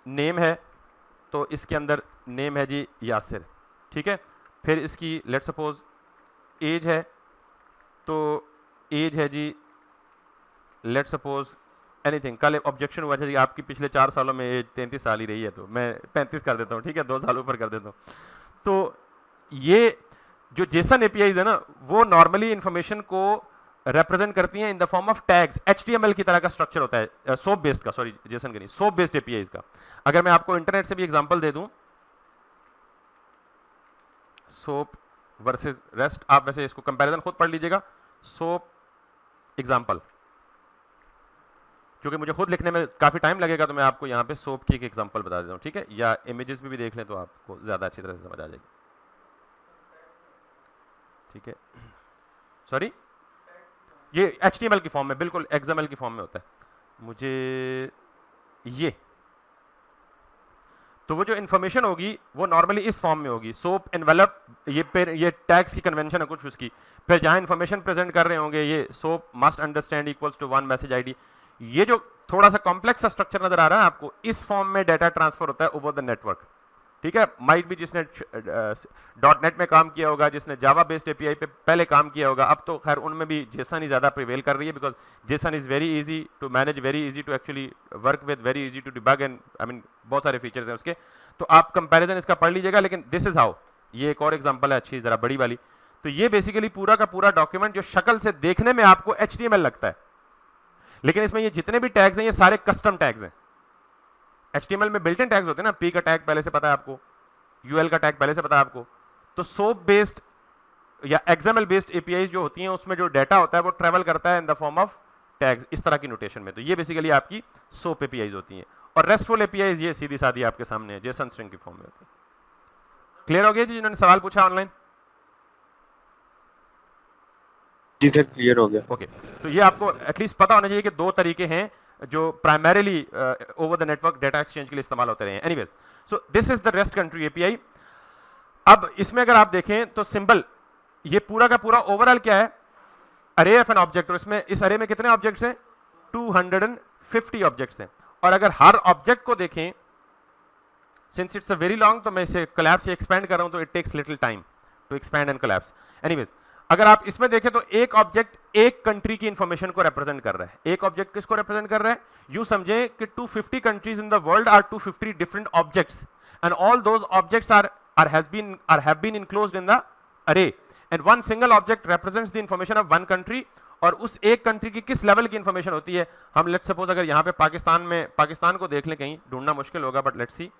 name है तो इसके अंदर नेम है जी यासिर। ठीक है, फिर इसकी लेट सपोज एज है तो एज है जी लेट सपोज एनीथिंग। कल ऑब्जेक्शन हुआ था जी आपकी पिछले 4 सालों में एज 33 साल ही रही है, तो मैं 35 कर देता हूँ। ठीक है, 2 साल ऊपर कर देता हूँ। तो ये जो जेसन एपीआईज है ना, वो नॉर्मली इंफॉर्मेशन को रिप्रेजेंट करती हैं in the form of tags. HTML की तरह का स्ट्रक्चर होता है सोप बेस्ड का, सॉरी जेसन का नहीं, सोप बेस्ड एपीआईज का। अगर मैं आपको इंटरनेट से भी एग्जांपल दे दूं, सोप वर्सेस रेस्ट, आप वैसे इसको कंपैरिजन खुद पढ़ लीजिएगा। सोप एग्जांपल, क्योंकि मुझे खुद लिखने में काफी टाइम लगेगा तो मैं आपको यहाँ पे सोप की एक एग्जांपल बता देता हूँ। ठीक है, या इमेजेस भी देख लें तो आपको ज्यादा अच्छी तरह से समझ आ जाएगी। ठीक है, सॉरी ये HTML की फॉर्म में, बिल्कुल XML की फॉर्म में होता है। मुझे ये तो वो जो इन्फॉर्मेशन होगी वो नॉर्मली इस फॉर्म में होगी, सोप एनवेलप, ये टैग्स की कन्वेंशन है कुछ उसकी। फिर जहां इन्फॉर्मेशन प्रेजेंट कर रहे होंगे ये SOAP must understand equals to 1 message ID. ये जो थोड़ा सा कॉम्प्लेक्स सा स्ट्रक्चर नजर आ रहा है आपको, इस फॉर्म में डाटा ट्रांसफर होता है ओवर द नेटवर्क। ठीक है, माइट भी जिसने .NET में काम किया होगा, जिसने जावा बेस्ड एपीआई पे पहले काम किया होगा, अब तो खैर उनमें भी जेसन ही ज्यादा प्रिवेल कर रही है, because JSON is very easy to manage, very easy to actually work with, very easy to debug, and I mean बहुत सारे फीचर्स हैं उसके। तो आप कंपैरिजन इसका पढ़ लीजिएगा, लेकिन दिस इज हाउ। ये एक और एग्जांपल है अच्छी जरा बड़ी वाली। तो ये बेसिकली पूरा का पूरा डॉक्यूमेंट जो शक्ल से देखने में आपको HTML लगता है, लेकिन इसमें ये जितने भी टैग्स हैं ये सारे कस्टम टैग्स हैं। HTML में बिल्ट इन टैग्स होते हैं ना, P का टैग पहले से पता है आपको, UL का टैग पहले से पता है आपको। तो सोप बेस्ड या XML बेस्ड एपीआई जो होती हैं उसमें जो डाटा होता है वो ट्रेवल करता है in the form of tags, इस तरह की नोटेशन में। तो ये बेसिकली आपकी सोप एपीआई होती हैं, और रेस्टफुल एपीआई ये सीधी सादी आपके सामने है, जेसन स्ट्रिंग की फॉर्म में होती है। क्लियर हो गया जी जिन्होंने सवाल पूछा ऑनलाइन? जी सर, क्लियर हो गया। ओके, तो ये आपको एटलीस्ट पता होना चाहिए कि 2 तरीके हैं जो primarily over the network data exchange के लिए इस्तेमाल होते रहे हैं। Anyways, so this is the rest country API. अब इसमें अगर आप देखें तो सिंबल, ये पूरा का पूरा ओवरऑल क्या है? अरे ऑफ एन ऑब्जेक्ट, और इसमें इस अरे में कितने ऑब्जेक्ट्स हैं? 50 ऑब्जेक्ट्स हैं, और अगर हर ऑब्जेक्ट को देखें, since it's a very long, तो मैं इसे कोलैप्स या एक्सपेंड कर रहा हूं, तो it takes little time to expand and collapse. Anyways, अगर आप इसमें देखें तो एक ऑब्जेक्ट एक कंट्री की इंफॉर्मेशन को रिप्रेजेंट कर रहा है। एक ऑब्जेक्ट किसको रिप्रेजेंट कर रहा है? यूं समझें कि 250 countries in the world are 250 different objects, and all those objects have been enclosed in the array, and one single object represents the information of one country। और उस एक कंट्री की किस लेवल की इंफॉर्मेशन होती है, हम लेट्स सपोज अगर यहाँ पे पाकिस्तान को देख लें, कहीं ढूंढना मुश्किल होगा, बट लेट्स सी,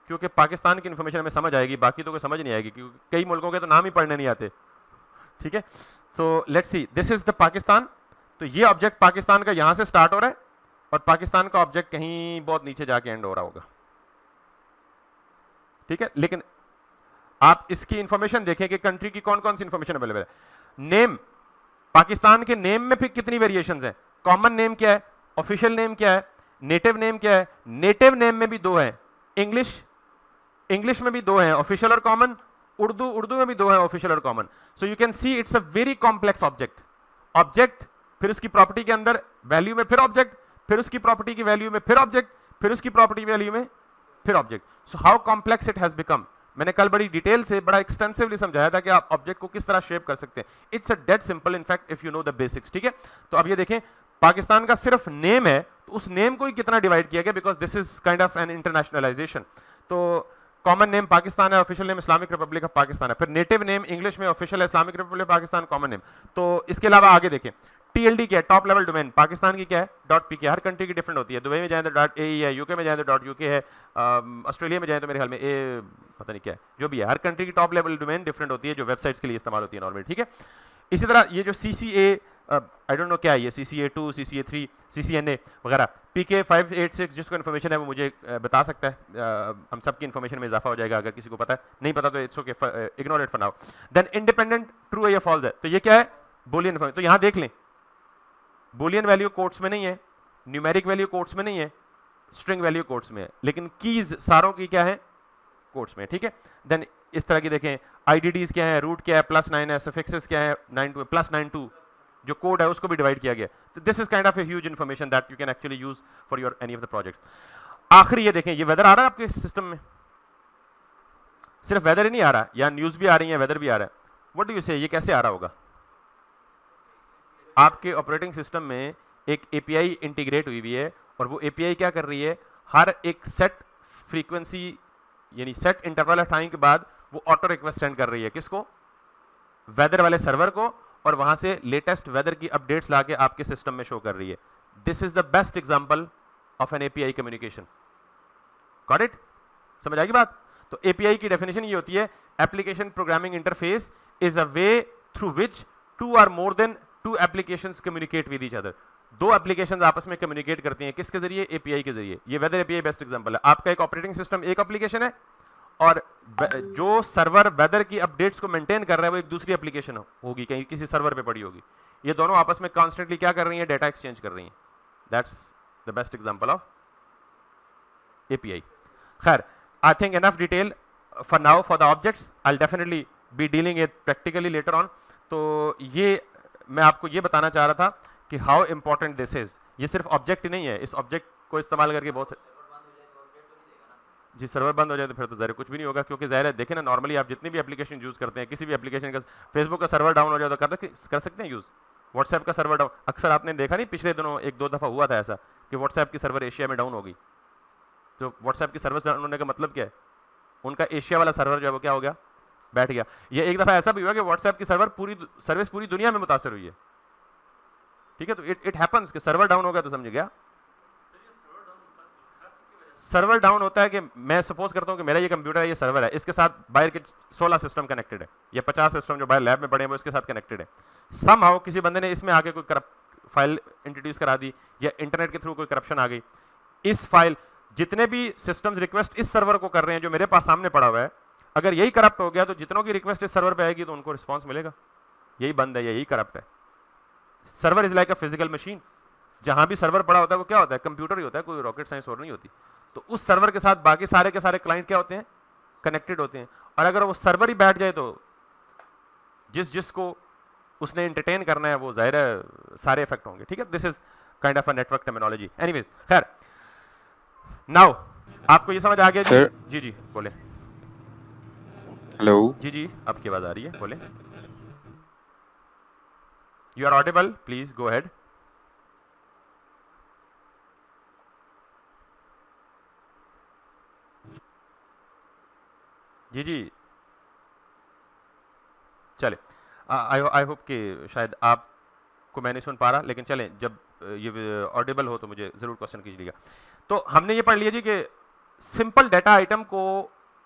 क्योंकि पाकिस्तान की इंफॉर्मेशन हमें समझ आएगी, बाकी तो कोई समझ नहीं आएगी, क्योंकि कई मुल्कों के तो नाम ही पढ़ने नहीं आते। ठीक है, so let's see, this is the Pakistan. तो ये ऑब्जेक्ट पाकिस्तान का यहां से स्टार्ट हो रहा है, और पाकिस्तान का ऑब्जेक्ट कहीं बहुत नीचे जाके एंड हो रहा होगा। ठीक है, लेकिन आप इसकी इंफॉर्मेशन देखें कि कंट्री की कौन कौन सी इंफॉर्मेशन अवेलेबल है। नेम, पाकिस्तान के नेम में फिर कितनी वेरिएशंस हैं? कॉमन नेम क्या है, ऑफिशियल नेम क्या है, नेटिव नेम क्या है? नेटिव नेम में भी दो हैं, इंग्लिश में भी दो हैं, ऑफिशियल और कॉमन। उर्दू में भी दो हैं, ऑफिशियल और common. So you can see it's a very complex object, फिर उसकी प्रॉपर्टी के अंदर वैल्यू में फिर ऑब्जेक्ट, फिर उसकी प्रॉपर्टी की वैल्यू में फिर ऑब्जेक्ट, फिर उसकी प्रॉपर्टी वैल्यू में फिर object. So how complex it has become. मैंने कल बड़ी डिटेल से, बड़ा एक्सटेंसिवली समझाया था कि आप ऑब्जेक्ट को किस तरह शेप कर सकते हैं। It's a dead simple in fact if you know the basics. ठीक है, तो अब ये देखें, पाकिस्तान का सिर्फ नेम है, तो उस नेम को ही कितना डिवाइड किया गया, because this is kind of an internationalization. तो कॉमन नेम पाकिस्तान है, official name Islamic Republic of Pakistan है, फिर नेटिव नेम इंग्लिश में ऑफिशियल है Islamic Republic Pakistan common name. तो इसके अलावा आगे देखें, टीएलडी क्या है, टॉप लेवल डोमेन, पाकिस्तान की क्या है, .pk। हर कंट्री की डिफरेंट होती है, दुबई में जाए तो .ae है, यूके में जाए तो .uk है, ऑस्ट्रेलिया में जाए तो मेरे ख्याल में पता नहीं क्या है, जो भी है, हर कंट्री की टॉप लेवल डोमेन डिफरेंट होती है, जो वेबसाइट्स के लिए इस्तेमाल होती है नॉर्मली। ठीक है, इसी तरह ये जो CCA, आई डोंट नो क्या है ये, CCA2, CCA3, CCNA वगैरह, PK 586 जिसको इन्फॉर्मेशन है वो मुझे बता सकता है, हम सब की इन्फॉर्मेशन में इजाफा हो जाएगा अगर किसी को पता है, नहीं पता तो it's okay, ignore it for now. Then independent, true है या फॉल्स है, तो ये क्या है, बूलियन इन्फॉर्मेशन। तो यहाँ देख लें, बूलियन वैल्यू कोट्स में नहीं है, न्यूमेरिक वैल्यू कोट्स में नहीं है, स्ट्रिंग वैल्यू कोट्स में है, लेकिन कीज सारों की क्या है, कोट्स में। ठीक है, देन इस तरह की देखें, IDDs क्या है, रूट क्या है, +9 है, सफिक्सेस क्या है, 92 +92 जो कोड है उसको भी डिवाइड किया गया। तो this is kind of a huge information that you can actually use for your any of the projects. आखिरी ये देखें, ये वेदर आ रहा है आपके सिस्टम में, सिर्फ वेदर ही नहीं आ रहा, या न्यूज भी आ रही है, वेदर भी आ रहा है। व्हाट डू यू से, ये कैसे आ रहा होगा? आपके ऑपरेटिंग सिस्टम में एक API इंटीग्रेट हुई हुई है, और वो API क्या कर रही है, हर एक सेट फ्रीक्वेंसी यानी सेट इंटरवल ऑफ टाइम के बाद वो ऑटो रिक्वेस्ट सेंड कर रही है, किसको, वेदर वाले सर्वर को, और वहां से लेटेस्ट वेदर की अपडेट्स लाके आपके सिस्टम में शो कर रही है। This is the best example of an API communication. Got it? समझ आएगी बात? तो API की डेफिनेशन ये होती है, application programming interface is a way through which two or more than two applications communicate with each other. दो applications आपस में कम्युनिकेट करती हैं, किसके जरिए, API के जरिए। ये वेदर API बेस्ट एग्जांपल है। आपका एक ऑपरेटिंग सिस्टम एक एप्लीकेशन है, और जो सर्वर वेदर की अपडेट्स को मेंटेन कर रहा है वो एक दूसरी एप्लीकेशन होगी, कहीं किसी सर्वर पे पड़ी होगी। ये दोनों आपस में कॉन्स्टेंटली क्या कर रही हैं, डेटा एक्सचेंज कर रही हैं। That's the best example of API। खैर, I think enough detail for now for the objects, I will definitely be dealing it practically later on. तो ये मैं आपको ये बताना चाह रहा था कि हाउ इंपॉर्टेंट दिस इज। ये सिर्फ ऑब्जेक्ट ही नहीं है, इस ऑब्जेक्ट को इस्तेमाल करके बहुत जी, सर्वर बंद हो जाए तो फिर तो ज़ाहिर कुछ भी नहीं होगा, क्योंकि ज़ाहिर है देखें ना, नॉर्मली आप जितनी भी एप्लीकेशन यूज़ करते हैं, किसी भी एप्लीकेशन का, फेसबुक का सर्वर डाउन हो जाए तो कर सकते हैं यूज़, व्हाट्सएप का सर्वर डाउन, अक्सर आपने देखा नहीं, पिछले दिनों 1-2 दफ़ा हुआ था ऐसा कि व्हाट्सएप की सर्वर एशिया में डाउन हो गई। तो व्हाट्सएप की सर्विस डाउन होने का मतलब क्या है, उनका एशिया वाला सर्वर जो है वो क्या हो गया, बैठ गया। ये एक दफ़ा ऐसा भी हुआ कि व्हाट्सएप की सर्विस पूरी दुनिया में मुतासर हुई है। ठीक है, तो इट हैपन्स कि सर्वर डाउन हो गया तो समझ गया। सर्वर डाउन होता है कि मैं सपोज करता हूं कि मेरा ये कंप्यूटर है, ये सर्वर है, इसके साथ बाहर के 16 सिस्टम कनेक्टेड है, ये 50 सिस्टम जो बाहर लैब में पड़े हैं वो इसके साथ कनेक्टेड है। समहाउ किसी बंदे ने इसमें आके कोई करप्ट फाइल इंट्रोड्यूस करा दी, या इंटरनेट के थ्रू कोई करप्शन आ गई, इस फाइल, जितने भी सिस्टम्स रिक्वेस्ट इस सर्वर को कर रहे हैं जो मेरे पास सामने पड़ा हुआ है, अगर यही करप्ट हो गया तो जितनों की रिक्वेस्ट इस सर्वर पे आएगी तो उनको रिस्पॉन्स मिलेगा। यही बंद है, यही करप्ट है। Server is like a physical machine, जहां भी सर्वर पड़ा होता है वो क्या होता है, कंप्यूटर ही होता है, कोई रॉकेट साइंस और नहीं होती। तो उस सर्वर के साथ बाकी सारे के सारे क्लाइंट क्या होते हैं, कनेक्टेड होते हैं। और अगर वो सर्वर ही बैठ जाए तो जिसको उसने एंटरटेन करना है वो जाहिर है सारे इफेक्ट होंगे। ठीक है, this is kind of a network terminology. Anyways, खैर, नाउ आपको ये समझ आ गया जी? Sir. जी जी बोले। हेलो। जी जी, आपकी आवाज आ रही है, बोले। You are audible, please go ahead. जी जी, चले, आई होप कि शायद आपको मैं नहीं सुन पा रहा, लेकिन चलें, जब ये ऑडिबल हो तो मुझे ज़रूर क्वेश्चन कीजिएगा। तो हमने ये पढ़ लिया जी कि सिंपल डाटा आइटम को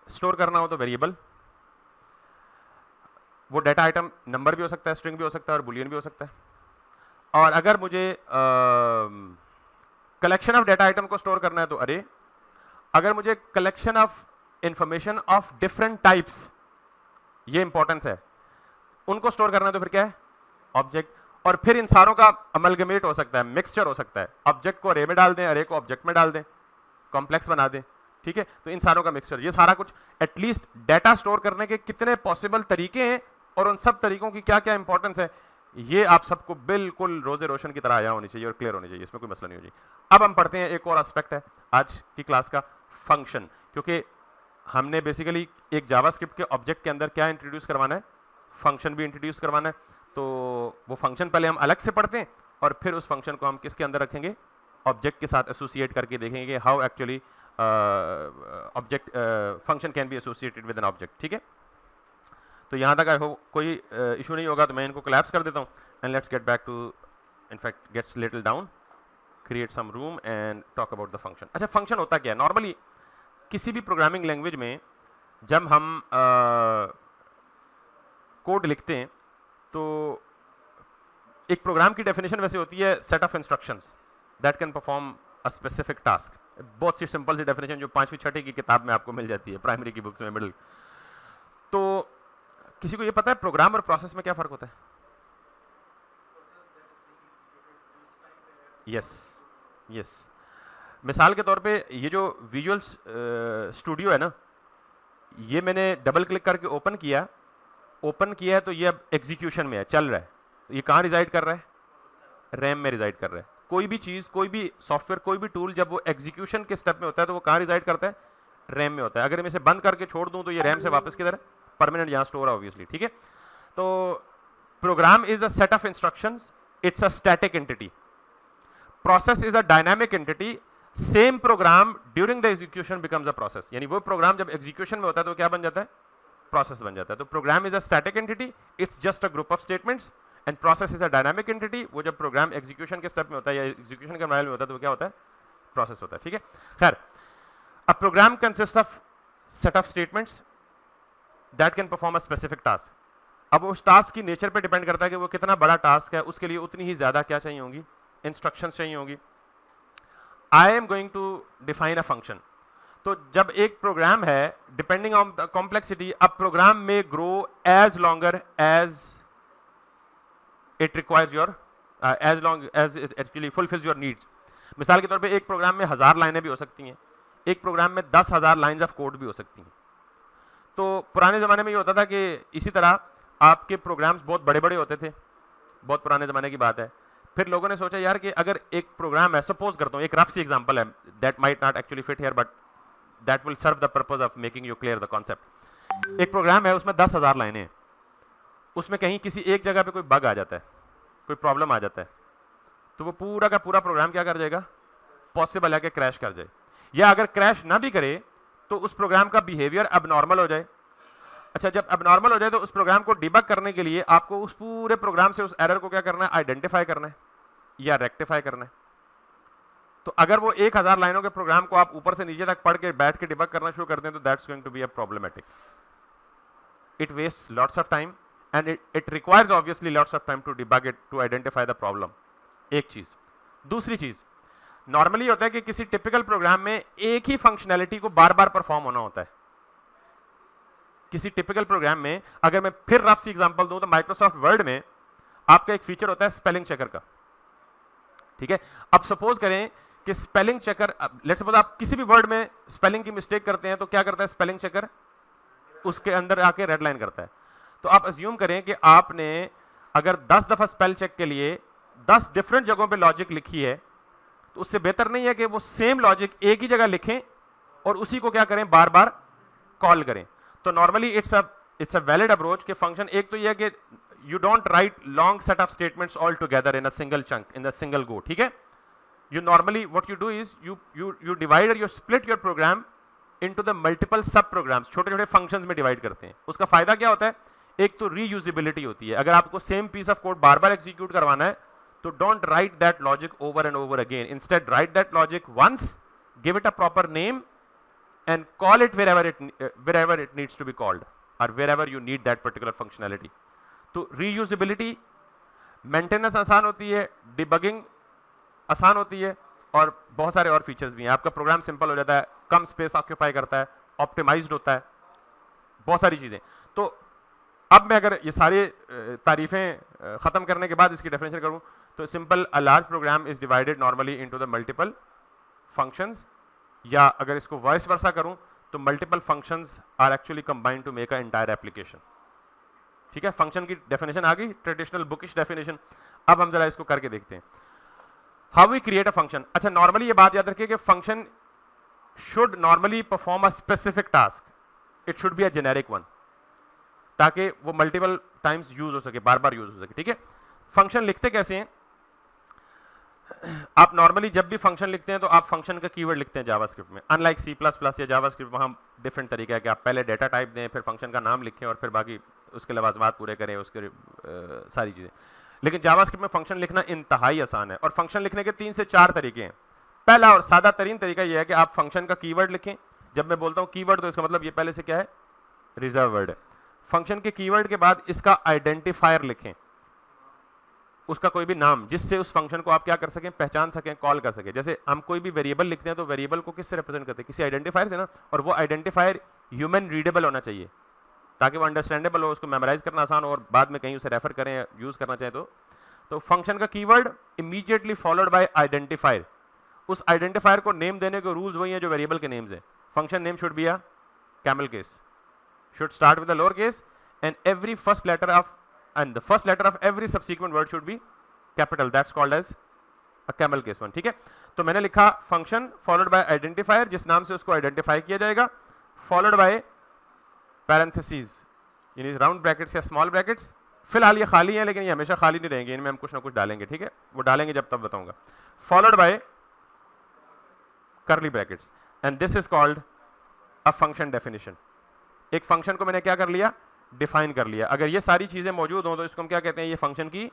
स्टोर करना हो तो वेरिएबल, वो डाटा आइटम नंबर भी हो सकता है, स्ट्रिंग भी हो सकता है और बुलियन भी हो सकता है। और अगर मुझे कलेक्शन ऑफ डाटा आइटम को स्टोर करना है तो अरे, अगर मुझे collection of information of different types, ये इंपॉर्टेंस है, उनको स्टोर करना है तो फिर क्या है? ऑब्जेक्ट। और फिर इन सारों का अमलगमेट हो सकता है, मिक्सचर हो सकता है। ऑब्जेक्ट को अरे में डाल दें, अरे को ऑब्जेक्ट में डाल दें, कॉम्प्लेक्स बना दें, ठीक है? तो इन सारों का मिक्सचर, ये सारा कुछ, एटलीस्ट डाटा स्टोर करने के कितने पॉसिबल तरीके हैं और उन सब तरीकों की क्या क्या इंपॉर्टेंस है, ये आप सबको बिल्कुल रोजे रोशन की तरह आया होनी चाहिए और क्लियर होनी चाहिए, इसमें कोई मसला नहीं हो चाहिए। अब हम पढ़ते हैं एक और एस्पेक्ट है आज की क्लास का, फंक्शन। क्योंकि हमने बेसिकली एक जावास्क्रिप्ट के ऑब्जेक्ट के अंदर क्या इंट्रोड्यूस करवाना है? फंक्शन भी इंट्रोड्यूस करवाना है। तो वो फंक्शन पहले हम अलग से पढ़ते हैं और फिर उस फंक्शन को हम किसके अंदर रखेंगे? ऑब्जेक्ट के साथ एसोसिएट करके देखेंगे how actually object function can be associated with an object, ठीक है? तो यहाँ तक आई होप कोई इशू नहीं होगा, तो मैं इनको कोलैप्स कर देता हूँ and let's get back to, in fact gets little down, create some room and talk about the function. अच्छा, फंक्शन होता क्या है? नॉर्मली किसी भी प्रोग्रामिंग लैंग्वेज में जब हम कोड लिखते हैं तो एक प्रोग्राम की डेफिनेशन वैसे होती है set of instructions that can perform a specific task. बहुत सी सिंपल सी डेफिनेशन जो 5वीं 6वीं की किताब में आपको मिल जाती है, प्राइमरी की बुक्स में, मिडिल। तो किसी को ये पता है प्रोग्राम और प्रोसेस में क्या फ़र्क होता है? यस यस, मिसाल के तौर पे ये जो विजुअल स्टूडियो है ना, ये मैंने डबल क्लिक करके ओपन किया है तो ये अब एग्जीक्यूशन में है, चल रहा है। ये कहाँ रिजाइड कर रहा है? रैम में रिजाइड कर रहा है। कोई भी चीज़, कोई भी सॉफ्टवेयर, कोई भी टूल जब वो एग्जीक्यूशन के स्टेप में होता है तो वो कहाँ रिजाइड करता है? रैम में होता है। अगर मैं इसे बंद करके छोड़ दूँ तो ये रैम से वापस किधर है? परमानेंट यहाँ स्टोर है ऑब्वियसली, ठीक है? तो program is a set of instructions, it's a static entity. Process is a dynamic entity. Same program during the execution becomes a process, यानी वो प्रोग्राम जब एग्जीक्यूशन में होता है तो क्या बन जाता है? प्रोसेस बन जाता है। तो program is a static entity, it's just a group of statements, and process is a dynamic entity. वो जब प्रोग्राम एग्जीक्यूशन के स्टेप में होता है या एग्जीक्यूशन के मामले में होता है तो वो क्या होता है? प्रोसेस होता है, ठीक है? खैर, a program consist of set of statements that can perform a specific task. अब उस टास्क की नेचर पे डिपेंड करता है कि वो कितना बड़ा टास्क है, उसके लिए उतनी ही ज्यादा क्या चाहिए होंगी? इंस्ट्रक्शंस चाहिए होंगी। I am going to define a function. तो जब एक प्रोग्राम है, डिपेंडिंग ऑन द कॉम्प्लेक्सिटी, अब प्रोग्राम में grow as longer as it requires your, as long as it actually fulfills your needs. मिसाल के तौर पे एक प्रोग्राम में 1000 लाइनें भी हो सकती हैं, एक प्रोग्राम में 10,000 लाइन्स ऑफ कोड भी हो सकती हैं। तो पुराने ज़माने में ये होता था कि इसी तरह आपके प्रोग्राम्स बहुत बड़े बड़े होते थे, बहुत पुराने ज़माने की बात है। फिर लोगों ने सोचा यार कि अगर एक प्रोग्राम है, सपोज करता हूँ, एक रफ सी एग्जांपल है, that might not actually fit here but that will serve the purpose of making you clear the concept. एक प्रोग्राम है, उसमें 10,000 लाइनें हैं, उसमें कहीं किसी एक जगह पे कोई बग आ जाता है, कोई प्रॉब्लम आ जाता है, तो वो पूरा का पूरा प्रोग्राम क्या कर जाएगा? पॉसिबल है कि क्रैश कर जाए, या अगर क्रैश ना भी करे तो उस प्रोग्राम का बिहेवियर अबनॉर्मल हो जाए। अच्छा, जब अबनॉर्मल हो जाए तो उस प्रोग्राम को डिबग करने के लिए आपको उस पूरे प्रोग्राम से उस एरर को क्या करना है? आइडेंटिफाई करना है या रेक्टिफाई करना है। तो अगर वो 1000 लाइनों के प्रोग्राम को आप ऊपर से नीचे तक पढ़ के बैठ के डिबग करना शुरू कर दें तो that's going to be a problematic. It wastes lots of time and it requires obviously lots of time to debug it, to identify the problem. एक चीज। दूसरी चीज, नॉर्मली होता है कि किसी टिपिकल प्रोग्राम में एक ही फंक्शनैलिटी को बार बार परफॉर्म होना होता है। किसी टिपिकल प्रोग्राम में, अगर मैं फिर रफ सी एग्जांपल दूं तो माइक्रोसॉफ्ट वर्ड में आपका एक फीचर होता है स्पेलिंग चेकर का, ठीक है? अब सपोज करें कि स्पेलिंग चेकर, लेट्स सपोज आप किसी भी वर्ड में स्पेलिंग की मिस्टेक करते हैं तो क्या करता है स्पेलिंग चेकर? उसके अंदर आके रेड लाइन करता है। तो आप अज्यूम करें कि आपने अगर 10 दफा स्पेल चेक के लिए 10 डिफरेंट जगहों पे लॉजिक लिखी है तो उससे बेहतर नहीं है कि वो सेम लॉजिक एक ही जगह लिखें और उसी को क्या करें, बार बार कॉल करें। तो normally it's a valid approach कि फंक्शन एक तो ये है कि you don't write long set of statements all together in a single chunk, in a single go, ठीक है। You normally what you do is you divide or you split your program into the multiple sub programs, छोटे छोटे functions में divide करते हैं। उसका फायदा क्या होता है, एक तो reusability होती है। अगर आपको same piece of code bar bar execute करवाना है तो don't write that logic over and over again, instead write that logic once, give it a proper name and call it wherever it needs to be called or wherever you need that particular functionality। तो reusability, maintenance आसान होती है, debugging आसान होती है और बहुत सारे और फीचर्स भी हैं। आपका प्रोग्राम सिंपल हो जाता है, कम स्पेस ऑक्यूपाई करता है, ऑप्टिमाइज्ड होता है, बहुत सारी चीज़ें। तो अब मैं अगर ये सारी तारीफें ख़त्म करने के बाद इसकी डेफिनेशन करूं तो simple, a large program is divided normally into the multiple functions, या अगर इसको वॉइस वर्सा करूं तो multiple functions are actually combined to make a entire application. ठीक है, फंक्शन की डेफिनेशन आ गई, ट्रेडिशनल बुकिश डेफिनेशन। अब हम जरा इसको करके देखते हैं, how we create a function. अच्छा, नॉर्मली ये बात याद रखिए कि function should normally perform a specific task, it should be a generic one, ताकि वो मल्टीपल टाइम्स यूज हो सके, बार बार यूज हो सके। ठीक है, फंक्शन लिखते कैसे हैं, आप नॉर्मली जब भी फंक्शन लिखते हैं तो आप फंक्शन का कीवर्ड लिखते हैं जावास्क्रिप्ट में। अनलाइक सी प्लस प्लस या जावास्क्रिप्ट, वहाँ डिफरेंट तरीका है कि आप पहले डेटा टाइप दें, फिर फंक्शन का नाम लिखें और फिर बाकी उसके लवाजमात पूरे करें, उसके सारी चीज़ें। लेकिन जावास्क्रिप्ट में फंक्शन लिखना इंतहाई आसान है और फंक्शन लिखने के 3 से 4 तरीके हैं। पहला और सादा तरीन तरीका यह है कि आप फंक्शन का कीवर्ड लिखें। जब मैं बोलता हूँ कीवर्ड तो इसका मतलब ये पहले से क्या है, रिजर्व वर्ड है। फंक्शन के कीवर्ड के बाद इसका आइडेंटिफायर लिखें, उसका कोई भी नाम जिससे उस फंक्शन को आप क्या कर सकें, पहचान सकें, कॉल कर सकें। जैसे हम कोई भी वेरिएबल लिखते हैं तो वेरिएबल को किससे रिप्रेजेंट करते हैं, किसी आइडेंटिफायर से ना, और वो आइडेंटिफायर ह्यूमन रीडेबल होना चाहिए ताकि वो अंडरस्टैंडेबल हो, उसको मेमोराइज करना आसान हो और बाद में कहीं उसे रेफर करें, यूज करना चाहें तो फंक्शन का keyword immediately followed by identifier. उस आइडेंटिफायर को नेम देने के रूल्स वही हैं जो वेरिएबल के नेम्स हैं। Function name should be a camel case, should start with a lower case and the first letter of every subsequent word should be capital, that's called as a camel case one। ठीक है, तो मैंने लिखा function followed by identifier, जिस नाम से उसको identify किया जाएगा, followed by parentheses, यानी राउंड ब्रैकेट्स या स्मॉल ब्रैकेट्स। फिलहाल ये खाली है लेकिन ये हमेशा खाली नहीं रहेंगे, इनमें हम कुछ ना कुछ डालेंगे। ठीक है, वो डालेंगे जब तब बताऊंगा। followed by curly brackets and this is called a function definition। एक फंक्शन को मैंने क्या कर लिया, डिफाइन कर लिया। अगर ये सारी चीजें मौजूद हों तो इसको हम क्या कहते हैं, ये फंक्शन की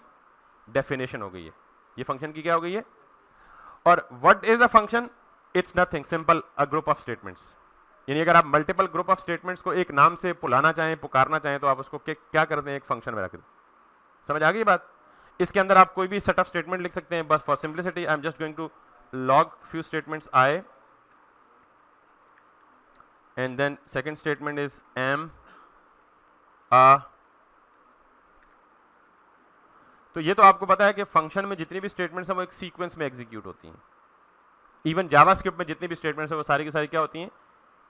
डेफिनेशन हो गई है। ये फंक्शन की क्या हो गई है। और what is a function, it's nothing simple a group of statements. यानी अगर आप मल्टीपल ग्रुप ऑफ स्टेटमेंट्स को एक नाम से बुलाना चाहें, पुकारना चाहें, तो आप उसको क्या करते हैं, एक फंक्शन में रख दें। समझ आ गई बात। इसके अंदर आप कोई भी सेट ऑफ स्टेटमेंट लिख सकते हैं, बस for simplicity I am just going to log few statements I, and then second statement is am a। तो ये तो आपको पता है कि फंक्शन में जितनी भी स्टेटमेंट्स हैं वो एक सीक्वेंस में एग्जीक्यूट होती हैं। इवन जावास्क्रिप्ट में जितनी भी स्टेटमेंट्स हैं वो सारी की सारी क्या होती हैं,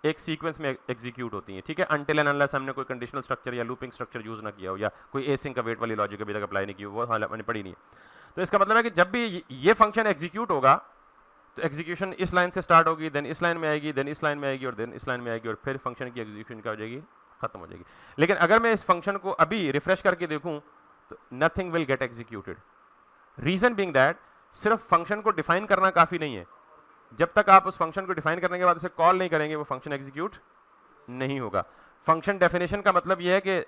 एक सीक्वेंस में एग्जीक्यूट होती हैं। ठीक है, अनटिल एंड अनलेस हमने कोई कंडीशनल स्ट्रक्चर या लूपिंग स्ट्रक्चर यूज ना किया हो, या कोई एसिंक का वेट वाली लॉजिक अभी तक अप्लाई नहीं की हो, वो मैंने पढ़ी नहीं है। तो इसका मतलब है कि जब भी ये फंक्शन एग्जीक्यूट होगा तो एग्जीक्यूशन इस लाइन से स्टार्ट होगी, देन इस लाइन में आएगी, देन इस लाइन में आएगी और देन इस लाइन में आएगी, और फिर फंक्शन की एग्जीक्यूशन क्या हो जाएगी, खत्म हो जाएगी। लेकिन अगर मैं इस फंक्शन को अभी रिफ्रेश करके देखूं तो nothing will get executed. Reason being that सिर्फ फंक्शन को डिफाइन करना काफी नहीं है। जब तक आप उस फंक्शन को डिफाइन करने के बाद उसे कॉल नहीं करेंगे वो फंक्शन एग्जीक्यूट नहीं होगा। फंक्शन डेफिनेशन का मतलब यह है कि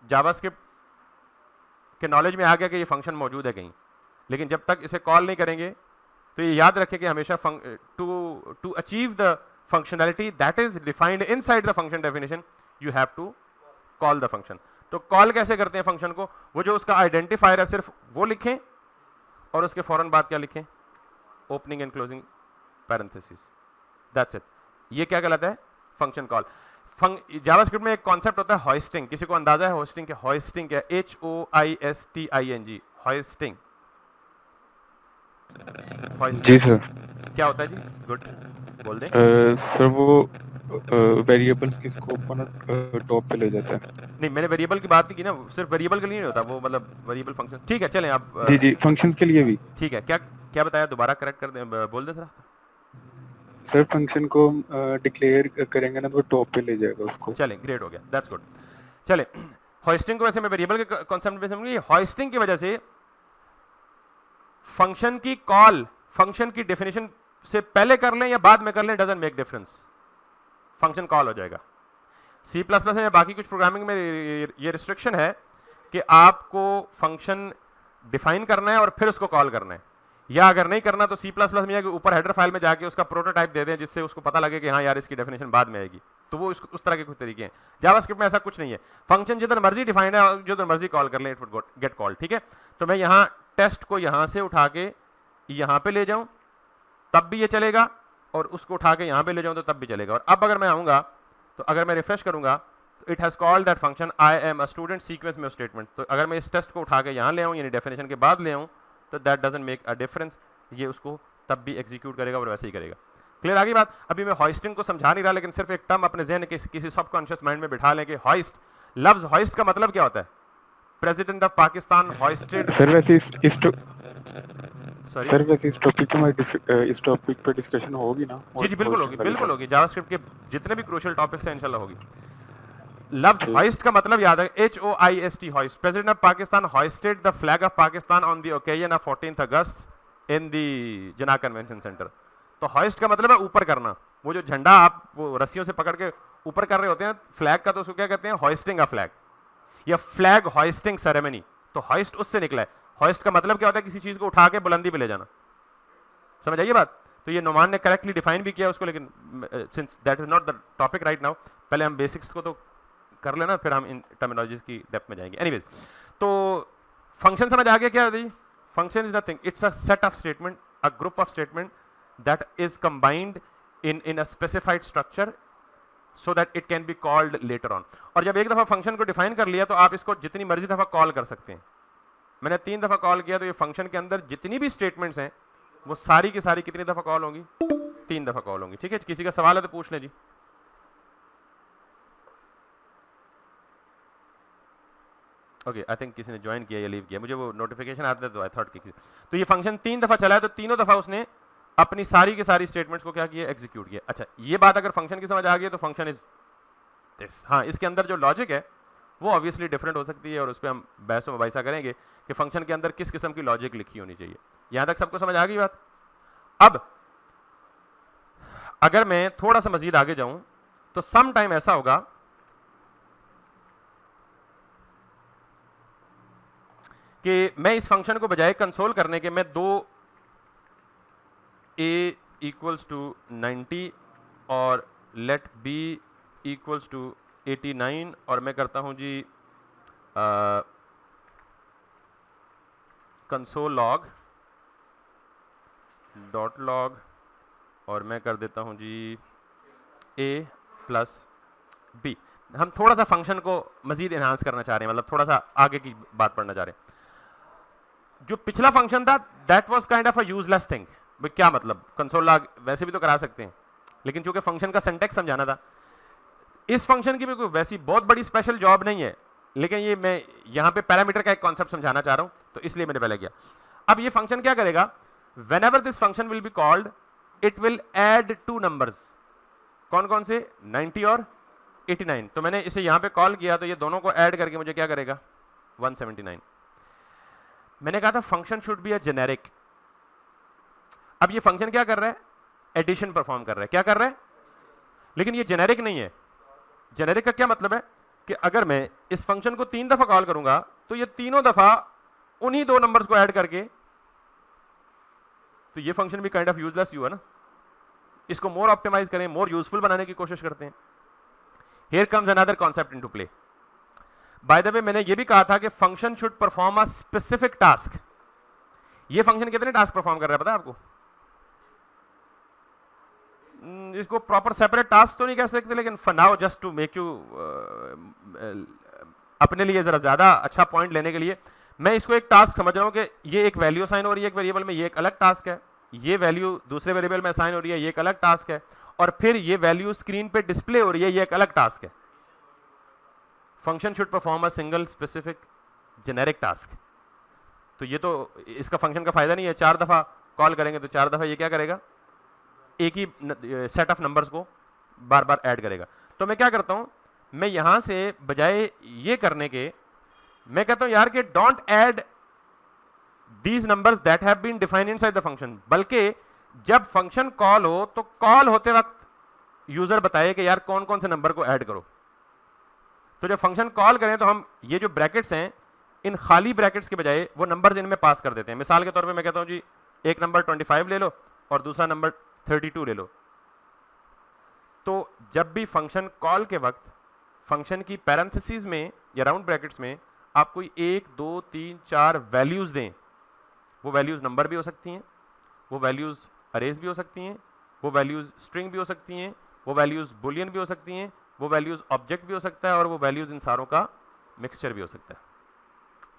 जावास्क्रिप्ट के नॉलेज में आ गया कि ये फंक्शन मौजूद है कहीं, लेकिन जब तक इसे कॉल नहीं करेंगे तो ये याद रखें कि हमेशा to achieve the functionality that is defined inside the function definition you have to call the function. तो कॉल कैसे करते हैं फंक्शन को, वो जो उसका आइडेंटिफायर है सिर्फ वो लिखें और उसके फौरन बाद क्या लिखें, opening and closing parenthesis, that's it. ये क्या कहलाता है, फंक्शन कॉल। जावास्क्रिप्ट में एक कॉन्सेप्ट होता है होस्टिंग। किसी को अंदाजा है होस्टिंग क्या, होस्टिंग क्या, HOISTING, होस्टिंग। जी सर। क्या होता है जी, गुड बोल दें। सर वो वेरिएबल्स की स्कोप को ना टॉप पे ले जाता है। नहीं, मैंने वेरिएबल की बात नहीं की ना, सिर्फ वेरिएबल के लिए नहीं होता वो, मतलब वेरिएबल फंक्शन। ठीक है, चलें आप जी फंक्शंस के लिए भी। ठीक है, क्या क्या बताया, दोबारा करेक्ट कर दे, बोल दे सर। सर फंक्शन को डिक्लेयर करेंगे ना तो टॉप पे ले जाएगा उसको। चले, ग्रेट हो गया, दैट्स गुड। चले, हॉइस्टिंग को वैसे मैं वेरिएबल के कॉन्सेप्ट में समझूंगी। हॉइस्टिंग की वजह से फंक्शन की कॉल फंक्शन की डेफिनेशन से पहले कर लें या बाद में कर लें, doesn't make difference, function call हो जाएगा। सी प्लस प्लस में बाकी कुछ प्रोग्रामिंग में ये रिस्ट्रिक्शन है कि आपको फंक्शन डिफाइन करना है और फिर उसको कॉल करना है, या अगर नहीं करना तो सी प्लस प्लस में ऊपर हेडर फाइल में जाके उसका प्रोटोटाइप दे दें जिससे उसको पता लगे कि हाँ यार इसकी डेफिनेशन बाद में आएगी। तो वो उस तरह के कुछ तरीके हैं। जावास्क्रिप्ट में ऐसा कुछ नहीं है, फंक्शन जिधर मर्जी डिफाइन है, जिधर मर्जी कॉल कर ले, इट वुड गेट कॉल। ठीक है, तो मैं यहाँ टेस्ट को यहाँ से उठा के यहाँ पे ले जाऊँ तब भी ये चलेगा, और उसको उठा के यहाँ पे ले जाऊँ तो तब भी चलेगा। और अब अगर मैं आऊँगा तो अगर मैं रिफ्रेश करूँगा तो it has called that function I am a student sequence में स्टेटमेंट। तो अगर मैं इस टेस्ट को उठा के यहाँ ले आऊँ यानी डेफिनेशन के बाद ले आऊँ तो that doesn't make a difference, ये उसको तब भी एग्जीक्यूट करेगा और वैसे ही करेगा। क्लियर आगे बात। अभी मैं हॉइस्टिंग को समझा नहीं रहा, लेकिन सिर्फ एक टर्म अपने जहन के किसी सबकॉन्शियस माइंड में बिठा लें कि हॉइस्ट, लफ्ज हॉइस्ट का मतलब क्या होता है? President of Pakistan hoisted. Sir वैसे सॉरी सर वैसे इस टॉपिक पे डिस्कशन होगी ना? जी जी बिल्कुल होगी, बिल्कुल होगी। जावास्क्रिप्ट के जितने भी क्रूशियल टॉपिक्स हैं इंशाल्लाह होगी। लफ्ज हॉइस्ट का मतलब याद है, HOIST hoist. President of Pakistan hoisted the flag of Pakistan on the occasion of 14 August in the Jinnah convention centre. तो हॉइस्ट का मतलब है ऊपर करना, वो जो झंडा आप वो रस्सियों से पकड़ के ऊपर कर रहे होते हैं फ्लैग का, तो उसको क्या कहते हैं? हॉइस्टिंग अ फ्लैग या फ्लैग हॉइस्टिंग सेरेमनी। तो हॉइस्ट उससे निकला है। हॉइस्ट का मतलब क्या होता है? किसी चीज को उठा के बुलंदी पे ले जाना। समझ आइए बात। तो ये नोमान ने करेक्टली डिफाइन भी किया उसको, लेकिन since that is not the topic right now, पहले हम बेसिक्स को तो कर लेना, फिर हम इन टर्मिनोलॉजीज की डेप्थ में जाएंगे। एनीवेज, तो फंक्शन समझ आ गया क्या है? Function is nothing, it's a set of statement, a group of statement that is combined in a specified structure so that it can be called later on। और जब एक दफा फंक्शन को डिफाइन कर लिया तो आप इसको जितनी मर्जी दफा कॉल कर सकते हैं। मैंने 3 दफा कॉल किया तो ये फंक्शन के अंदर जितनी भी स्टेटमेंट्स हैं वो सारी की सारी कितनी दफा कॉल होंगी? 3 दफा कॉल होंगी। ठीक है, किसी का सवाल है तो पूछ लें जी। ओके, आई थिंक किसी ने ज्वाइन किया या लीव किया, मुझे वो नोटिफिकेशन आता है तो आई थॉट कि तो ये फंक्शन 3 दफा चला है, तो तीनों दफा उसने अपनी सारी की सारी स्टेटमेंट्स को क्या किया? एग्जीक्यूट किया। अच्छा, ये बात अगर फंक्शन की समझ आ गई तो फंक्शन इज दिस। हाँ, इसके अंदर जो लॉजिक है वो ऑब्वियसली डिफरेंट हो सकती है और उस पर हम बहस व मुबाहिसा करेंगे कि फंक्शन के अंदर किस किस्म की लॉजिक लिखी होनी चाहिए। यहां तक सबको समझ आ गई बात? अब अगर मैं थोड़ा सा मजीद आगे जाऊं तो सम टाइम ऐसा होगा कि मैं इस फंक्शन को बजाय कंसोल करने के मैं 2a इक्वल्स टू 90 और लेट b इक्वल्स टू 89 और मैं करता हूं जी कंसोल लॉग डॉट लॉग और मैं कर देता हूं जी a प्लस b। हम थोड़ा सा फंक्शन को मजीद इन्हांस करना चाह रहे हैं, मतलब थोड़ा सा आगे की बात पढ़ना चाह रहे हैं। जो पिछला फंक्शन था that was kind of a useless thing. क्या मतलब? कंसोल लॉग वैसे भी तो करा सकते हैं, लेकिन चूंकि फंक्शन का सिंटैक्स समझाना था, इस फंक्शन की भी कोई वैसी बहुत बड़ी स्पेशल जॉब नहीं है, लेकिन ये मैं यहाँ पे पैरामीटर का एक कॉन्सेप्ट समझाना चाह रहा हूँ तो इसलिए मैंने पहले किया। अब ये फंक्शन क्या करेगा? Whenever this function will be called it will add 2 numbers. कौन कौन से? 90 और 89। तो मैंने इसे यहाँ पे कॉल किया तो ये दोनों को ऐड करके मुझे क्या करेगा? 179। मैंने कहा था function should be a generic. अब ये फंक्शन क्या कर रहा है? एडिशन परफॉर्म कर रहा है। क्या कर रहा है? लेकिन ये जेनेरिक नहीं है। जेनेरिक का क्या मतलब है कि अगर मैं इस फंक्शन को 3 दफा कॉल करूंगा तो ये तीनों दफा उन्हीं 2 नंबर्स को ऐड करके, तो ये फंक्शन भी काइंड ऑफ यूजलेस हुआ ना। इसको मोर ऑप्टिमाइज करें, मोर यूजफुल बनाने की कोशिश करते हैं। Here comes another concept into play. By the way, मैंने ये भी कहा था कि function should perform a specific task. ये फंक्शन कितने टास्क परफॉर्म कर रहा है पता है आपको? इसको प्रॉपर सेपरेट टास्क तो नहीं कह सकते, लेकिन for now just to make you अपने लिए जरा ज्यादा अच्छा पॉइंट लेने के लिए मैं इसको एक टास्क समझ रहा हूं कि ये एक वैल्यू असाइन हो रही है एक वेरिएबल में, ये एक अलग टास्क है। ये वैल्यू दूसरे वेरिएबल में असाइन हो रही है, ये एक अलग टास्क है। और फिर ये वैल्यू स्क्रीन पे डिस्प्ले हो रही है, ये एक अलग टास्क है। Function should perform a single specific generic task. तो ये तो इसका फंक्शन का फायदा नहीं है 4 दफा कॉल करेंगे तो 4 दफ़ा ये क्या करेगा, एक ही सेट ऑफ नंबर्स को बार बार ऐड करेगा। तो मैं क्या करता हूं, मैं यहां से बजाय ये करने के मैं कहता हूं यार कि don't add these numbers that have been defined inside the function, बल्कि जब फंक्शन कॉल हो तो कॉल होते वक्त यूजर बताए कि यार कौन कौन से नंबर को ऐड करो। तो जब फंक्शन कॉल करें तो हम ये जो ब्रैकेट्स हैं इन खाली ब्रैकेट्स के बजाय वो नंबर्स इनमें पास कर देते हैं। मिसाल के तौर पे मैं कहता हूं जी एक नंबर 25 ले लो और दूसरा नंबर 32 ले लो। तो जब भी फंक्शन कॉल के वक्त फंक्शन की पैरेंथेसिस में या राउंड ब्रैकेट्स में आप कोई 1 2 3 4 वैल्यूज दें, वो वैल्यूज नंबर भी हो सकती हैं, वो वैल्यूज अरेज भी हो सकती हैं, वो वैल्यूज स्ट्रिंग भी हो सकती हैं, वो वैल्यूज बुलियन भी हो सकती हैं, वो वैल्यूज ऑब्जेक्ट भी हो सकता है और वो वैल्यूज इन सारों का मिक्सचर भी हो सकता है।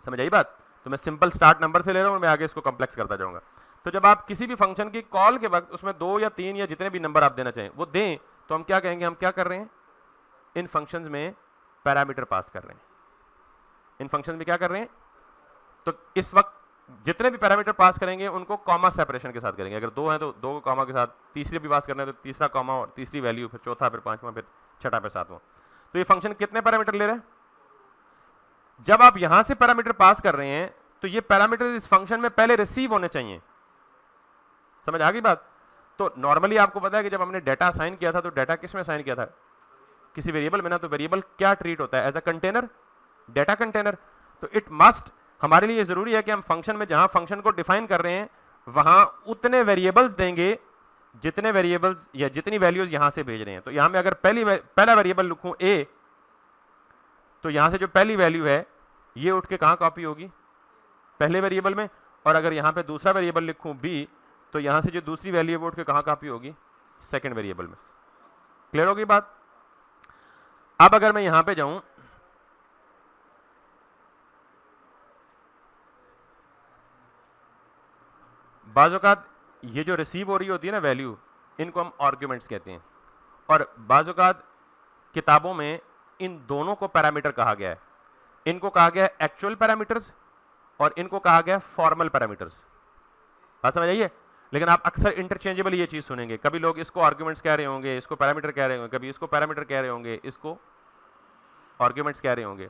समझ आई बात? तो मैं सिंपल स्टार्ट नंबर से ले रहा हूं और मैं आगे इसको कॉम्प्लेक्स करता जाऊंगा। तो जब आप किसी भी फंक्शन की कॉल के वक्त उसमें 2 या 3 या जितने भी नंबर आप देना चाहें वो दें, तो हम क्या कहेंगे, हम क्या कर रहे हैं, इन फंक्शंस में पैरामीटर पास कर रहे हैं। इन फंक्शंस में क्या कर रहे हैं, तो इस वक्त जितने भी पैरामीटर पास करेंगे उनको कॉमा सेपरेशन के साथ करेंगे। अगर 2 हैं तो 2 कॉमा के साथ, तीसरे भी पास करना है तो तीसरा कॉमा और तीसरी वैल्यू, फिर चौथा, फिर पांचवा, फिर छठा, फिर सातवां। तो ये फंक्शन कितने पैरामीटर ले रहे हैं? जब आप यहां से पैरामीटर पास कर रहे हैं तो ये पैरामीटर इस फंक्शन में पहले रिसीव होने चाहिए। समझ आ गई बात? तो नॉर्मली आपको पता है कि जब हमने डेटा असाइन किया था तो डेटा किस में असाइन किया था, किसी वेरिएबल में ना। तो वेरिएबल क्या ट्रीट होता है, as a container, data container. तो इट मस्ट, हमारे लिए जरूरी है कि हम फंक्शन में जहां फंक्शन को डिफाइन कर रहे हैं वहां उतने वेरिएबल्स देंगे जितने वेरिएबल्स या जितनी वैल्यूज यहां से भेज रहे हैं। तो यहां में अगर पहला वेरिएबल लिखूं a, तो यहां से जो पहली वैल्यू है ये उठ के कहां कॉपी होगी, पहले वेरिएबल में। और अगर यहां पे दूसरा वेरिएबल लिखूं b, तो यहां से जो दूसरी वैल्यू है वो उठ के कहां कॉपी होगी, सेकंड वेरिएबल में। क्लियर होगी बात? अब अगर मैं यहां पे जाऊं, बाज़ औक़ात ये जो रिसीव हो रही होती है ना वैल्यू, इनको हम आर्ग्यूमेंट्स कहते हैं। और बाज़ औक़ात किताबों में इन दोनों को पैरामीटर कहा गया है। इनको कहा गया है एक्चुअल पैरामीटर्स और इनको कहा गया है फॉर्मल पैरामीटर्स। बात समझ आइए? लेकिन आप अक्सर इंटरचेंजेबल ये चीज़ सुनेंगे, कभी लोग इसको आर्ग्यूमेंट्स कह रहे होंगे, इसको पैरामीटर कह रहे होंगे, कभी इसको पैरामीटर कह रहे होंगे, इसको आर्ग्यूमेंट्स कह रहे होंगे।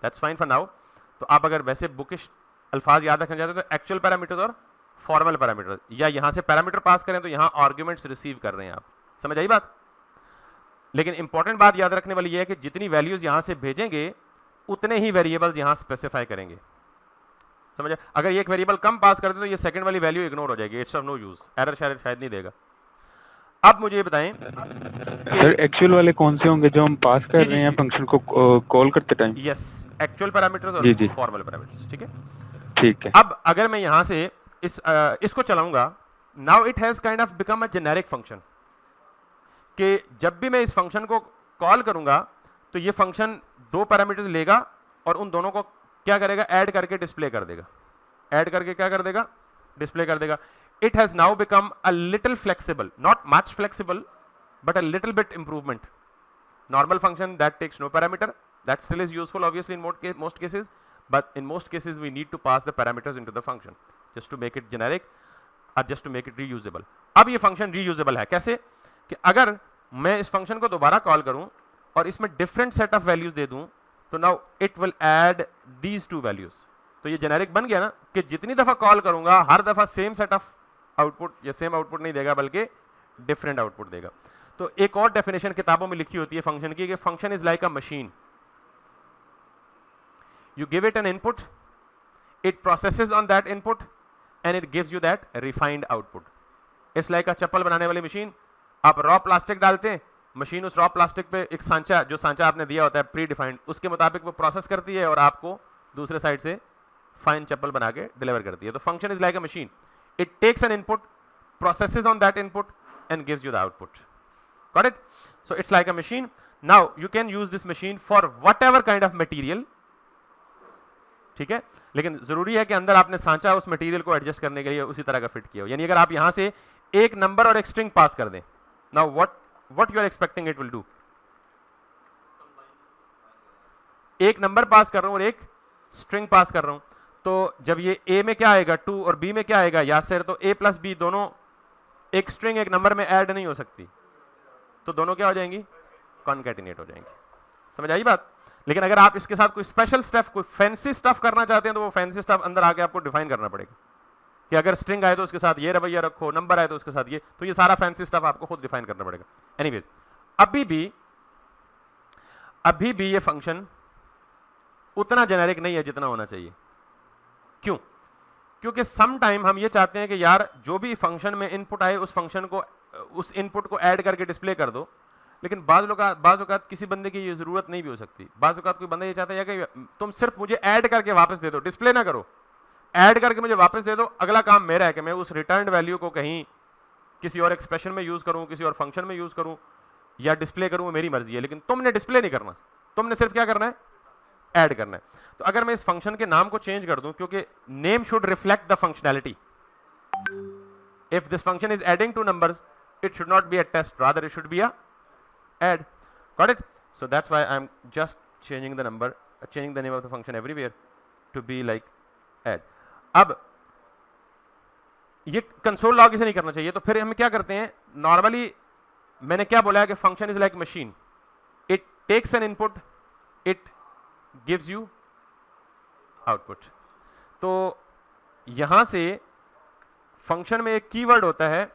That's fine for now. तो आप अगर वैसे बुकिश अल्फाज याद रखना चाहते हैं तो एक्चुअल पैरामीटर्स और फॉर्मल पैरामीटर, या यहां से पैरामीटर पास करें तो यहां आर्ग्यूमेंट्स रिसीव कर रहे हैं आप। समझ आई बात? लेकिन इंपॉर्टेंट बात याद रखने वाली यह है कि जितनी वैल्यूज यहां से भेजेंगे उतने ही वेरिएबल्स यहां स्पेसिफाई करेंगे। समझ? अगर ये एक वेरिएबल कम पास करते तो ये सेकंड वाली वैल्यू इग्नोर हो जाएगी, it's of no use, error शायद नहीं देगा। अब मुझे ये बताएं सर एक्चुअल वाले कौन से होंगे जो हम पास कर रहे हैं फंक्शन को कॉल करते टाइम? यस, एक्चुअल पैरामीटर्स और फॉर्मल पैरामीटर्स। ठीक है, ठीक है। अब अगर मैं यहां से इसको चलाऊंगा, now it has kind of become a generic function, कि जब भी मैं इस फंक्शन को कॉल करूंगा तो ये फंक्शन 2 पैरामीटर्स लेगा और उन दोनों को क्या करेगा, ऐड करके डिस्प्ले कर देगा। ऐड करके क्या कर देगा, डिस्प्ले कर देगा। It has now become a little flexible, not much flexible but a little bit improvement. Normal function that takes no parameter, that still is useful obviously in most cases, but in most cases we need to pass the parameters into the function just to make it generic or just to make it reusable. अब ये function reusable है कैसे, कि अगर मैं इस function को दोबारा कॉल करूं और इसमें डिफरेंट सेट ऑफ वैल्यूज दे दूं तो now it will add these 2 values. तो ये जेनेरिक बन गया ना, कि जितनी दफा कॉल करूंगा हर दफा सेम सेट ऑफ आउटपुट, या सेम आउटपुट नहीं देगा बल्कि डिफरेंट आउटपुट देगा। तो एक और डेफिनेशन किताबों में लिखी होती है फंक्शन की, कि function is like a machine. You give it an input, it processes on that input and it gives you that refined output. It's like a चप्पल बनाने वाली मशीन, आप रॉ प्लास्टिक डालते हैं, मशीन उस रॉ प्लास्टिक पे एक सांचा, जो सांचा आपने दिया होता है प्री डिफाइंड, उसके मुताबिक वो प्रोसेस करती है और आपको दूसरे साइड से फाइन चप्पल बना के डिलीवर करती है। तो function is like a machine, it takes an input, processes on that input and gives you the output. Got it? So it's like a machine. Now you can use this machine for whatever kind of material. ठीक है, लेकिन जरूरी है कि अंदर आपने सांचा उस मटेरियल को एडजस्ट करने के लिए उसी तरह का फिट किया हो। यानी अगर आप यहां से एक नंबर और एक स्ट्रिंग पास कर दें, now what you are expecting it will do, एक नंबर पास कर रहा हूं और एक स्ट्रिंग पास कर रहा हूं, तो जब ये a में क्या आएगा 2 और b में क्या आएगा यासिर, तो a प्लस b दोनों एक स्ट्रिंग एक नंबर में ऐड नहीं हो सकती, तो दोनों क्या हो जाएंगी, कॉन्कैटिनेट हो जाएंगी। समझ आई बात? लेकिन अगर आप इसके साथ कोई स्पेशल स्टफ, कोई फैंसी स्टफ करना चाहते हैं तो वो फैंसी स्टफ अंदर आके आपको डिफाइन करना पड़ेगा कि अगर स्ट्रिंग आए तो उसके साथ ये रवैया रखो, नंबर आए तो उसके साथ ये, तो ये सारा फैंसी स्टफ आपको खुद डिफाइन करना पड़ेगा। एनीवेज, अभी भी ये फंक्शन उतना जेनेरिक नहीं है जितना होना चाहिए। क्यों? क्योंकि सम टाइम हम ये चाहते हैं कि यार जो भी फंक्शन में इनपुट आए उस फंक्शन को, उस इनपुट को ऐड करके डिस्प्ले कर दो, लेकिन बाज़ औक़ात किसी बंदे की ये ज़रूरत नहीं भी हो सकती। बाज़ औक़ात कोई बंदा ये चाहता है कि तुम सिर्फ मुझे ऐड करके वापस दे दो, डिस्प्ले ना करो, ऐड करके मुझे वापस दे दो, अगला काम मेरा है कि मैं उस रिटर्न वैल्यू को कहीं किसी और एक्सप्रेशन में यूज़ करूँ, किसी और फंक्शन में यूज़ करूँ या डिस्प्ले करूँ, मेरी मर्जी है, लेकिन तुमने डिस्प्ले नहीं करना, तुमने सिर्फ क्या करना है, ऐड करना है। तो अगर मैं इस फंक्शन के नाम को चेंज कर दूं, क्योंकि name should reflect the functionality, if this function is adding two numbers it should not be a test, rather it should be a add. Got it? So that's why I'm just changing the number, changing the name of the function everywhere to be like add. अब ये console log इसे नहीं करना चाहिए, तो फिर हम क्या करते हैं, नॉर्मली मैंने क्या बोला है कि function is like machine, it takes an input, it gives you output. तो यहां से फंक्शन में एक कीवर्ड होता है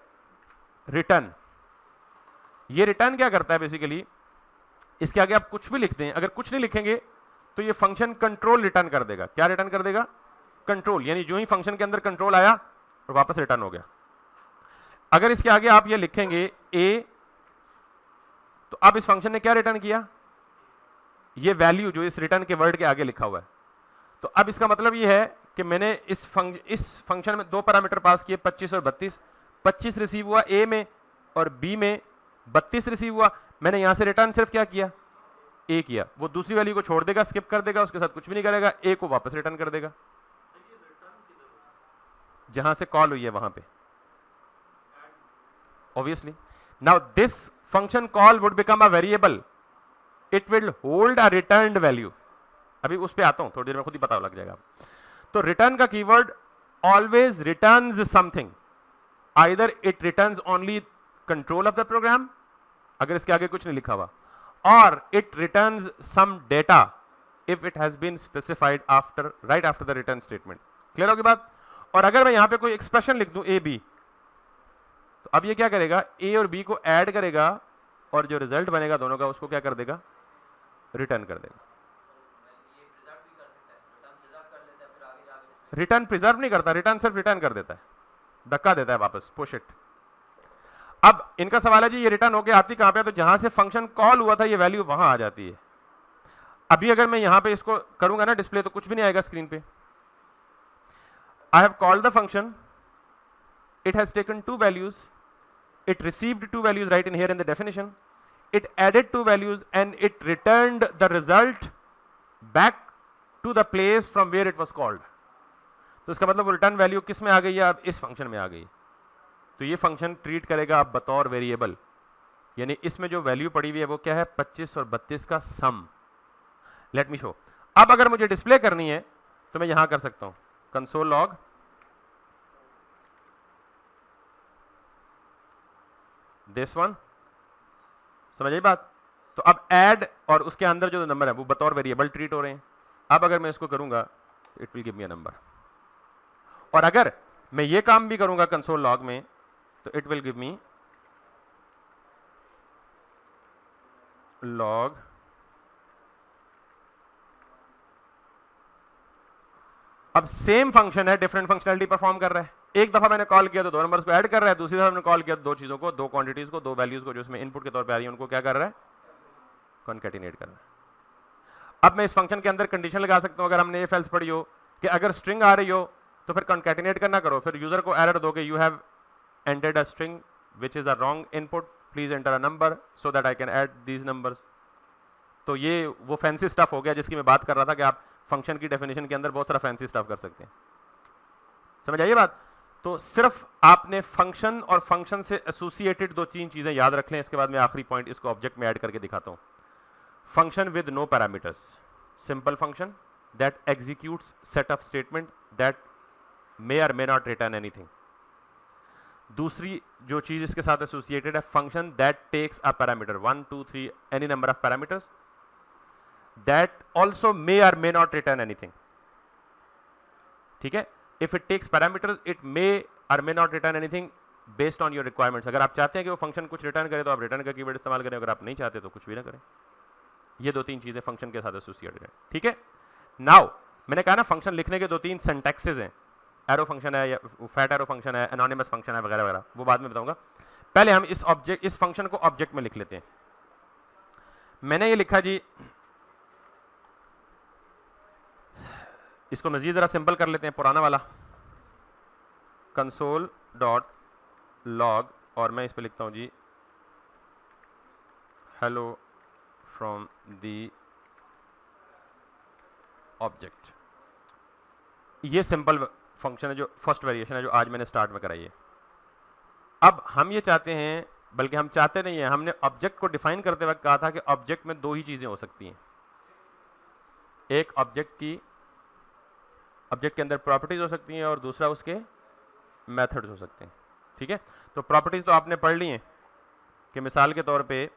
रिटर्न। ये रिटर्न क्या करता है बेसिकली, इसके आगे आप कुछ भी लिखते हैं, अगर कुछ नहीं लिखेंगे तो ये फंक्शन कंट्रोल रिटर्न कर देगा। क्या रिटर्न कर देगा? कंट्रोल, यानी जो ही फंक्शन के अंदर कंट्रोल आया और वापस रिटर्न हो गया। अगर इसके आगे आप ये लिखेंगे ए, तो अब इस फंक्शन ने क्या रिटर्न किया, ये वैल्यू जो इस रिटर्न के वर्ड के आगे लिखा हुआ है। तो अब इसका मतलब ये है कि मैंने इस फंक्शन में दो पैरामीटर पास किए 25 और 32। 25 रिसीव हुआ ए में और बी में 32 रिसीव हुआ। मैंने यहां से रिटर्न सिर्फ क्या किया, ए किया। वो दूसरी वैल्यू को छोड़ देगा, स्किप कर देगा, उसके साथ कुछ भी नहीं करेगा, ए को वापस रिटर्न कर देगा जहां से कॉल हुई है वहां पे, obviously. Now this function call would become a variable, it will hold a returned value. अभी उस पे आता हूं, थोड़ी देर में खुद ही पता लग जाएगा। तो रिटर्न का keyword always returns something, either it returns only control of the program, अगर इसके आगे कुछ नहीं लिखा हुआ, और it returns some data if it has been specified after, right after the return statement. Clear होगी बात? और अगर मैं यहां पे कोई एक्सप्रेशन लिख दूं ए बी, तो अब ये क्या करेगा, ए और बी को ऐड करेगा और जो रिजल्ट बनेगा दोनों का उसको क्या कर देगा, रिटर्न कर देगा। रिटर्न प्रिजर्व नहीं करता, रिटर्न सिर्फ रिटर्न कर देता है, धक्का देता है वापस, पुश इट। अब इनका सवाल है जी ये रिटर्न होके आती कहां पे, तो जहां से फंक्शन कॉल हुआ था ये वैल्यू वहां आ जाती है। अभी अगर मैं यहां पे इसको करूंगा ना डिस्प्ले, तो कुछ भी नहीं आएगा स्क्रीन पे। I have called the function, it has taken two values, it received two values right in here in the definition, it added two values and it returned the result back to the place from where it was called. तो इसका मतलब return value किस में आ गई है, अब इस function में आ गई। तो ये फंक्शन ट्रीट करेगा आप बतौर वेरिएबल, यानी इसमें जो वैल्यू पड़ी हुई है वो क्या है, 25 और 32 का सम। Let me show. अब अगर मुझे डिस्प्ले करनी है तो मैं यहां कर सकता हूं कंसोल लॉग दिस वन, समझ आई बात? तो अब ऐड और उसके अंदर जो नंबर है वो बतौर वेरिएबल ट्रीट हो रहे हैं। अब अगर मैं इसको करूंगा it will give me a number, और अगर मैं ये काम भी करूंगा कंसोल लॉग में तो it will give me log अब सेम फंक्शन है, डिफरेंट फंक्शनैलिटी परफॉर्म कर रहा है। एक दफा मैंने कॉल किया तो दो नंबर्स को ऐड कर रहा है, दूसरी दफा मैंने कॉल किया तो दो चीजों को, दो क्वांटिटीज को, दो वैल्यूज को जो इसमें इनपुट के तौर पे आ रही है उनको क्या कर रहा है, कॉन्कैटिनेट कर रहा है। अब मैं इस फंक्शन के अंदर कंडीशन लगा सकता हूं, अगर हमने ये फेल्स पढ़ी हो कि अगर स्ट्रिंग आ रही हो तो फिर कॉन्कैटिनेट करना करो, फिर यूजर को एरर दोगे, you have entered a string which is a wrong input, please enter a number so that I can add these numbers. तो ये वो फैंसी स्टफ हो गया जिसकी मैं बात कर रहा था कि आप फंक्शन की डेफिनेशन के अंदर बहुत सारा फैंसी स्टफ कर सकते हैं। समझ आइए बात? तो सिर्फ आपने फंक्शन और फंक्शन से एसोसिएटेड दो तीन चीजें याद रख लें। इसके बाद मैं आखिरी पॉइंट इसको ऑब्जेक्ट में ऐड करके दिखाता हूं। Function with no parameters, simple function that executes set of statement that may or may not return anything. दूसरी जो चीज इसके साथ एसोसिएटेड है, function that takes a parameter 1 2 3 any number of parameters that also may or may not return anything. ठीक है, if it takes parameters it may or may not return anything based on your requirements. अगर आप चाहते हैं कि वो function कुछ return करे तो आप रिटर्न का कीवर्ड इस्तेमाल करें, अगर आप नहीं चाहते तो कुछ भी ना करें. ये 2-3 चीजें फंक्शन के साथ एसोसिएटेड है. ठीक है, नाउ मैंने कहा ना फंक्शन लिखने के 2-3 सिंटैक्सेस हैं. एरो फंक्शन है या फैट एरो फंक्शन है, एनोनिमस फंक्शन है वगैरह वगैरह, वो बाद में बताऊंगा. पहले हम इस फंक्शन को ऑब्जेक्ट में लिख लेते हैं. मैंने ये लिखा जी, इसको मजीद जरा सिंपल कर लेते हैं, पुराना वाला कंसोल डॉट लॉग, और मैं इस पे लिखता हूं जी हेलो फ्रॉम द ऑब्जेक्ट. ये सिंपल फंक्शन है, जो फर्स्ट वेरिएशन है जो आज मैंने स्टार्ट में कराई है. अब हम ये चाहते हैं, बल्कि हम चाहते नहीं है, हमने ऑब्जेक्ट को डिफाइन करते वक्त कहा था कि ऑब्जेक्ट में 2 ही चीजें हो सकती हैं. एक ऑब्जेक्ट के अंदर प्रॉपर्टीज हो सकती हैं और दूसरा उसके मेथड्स हो सकते हैं. ठीक है, तो प्रॉपर्टीज तो आपने पढ़ ली हैं कि मिसाल के तौर पे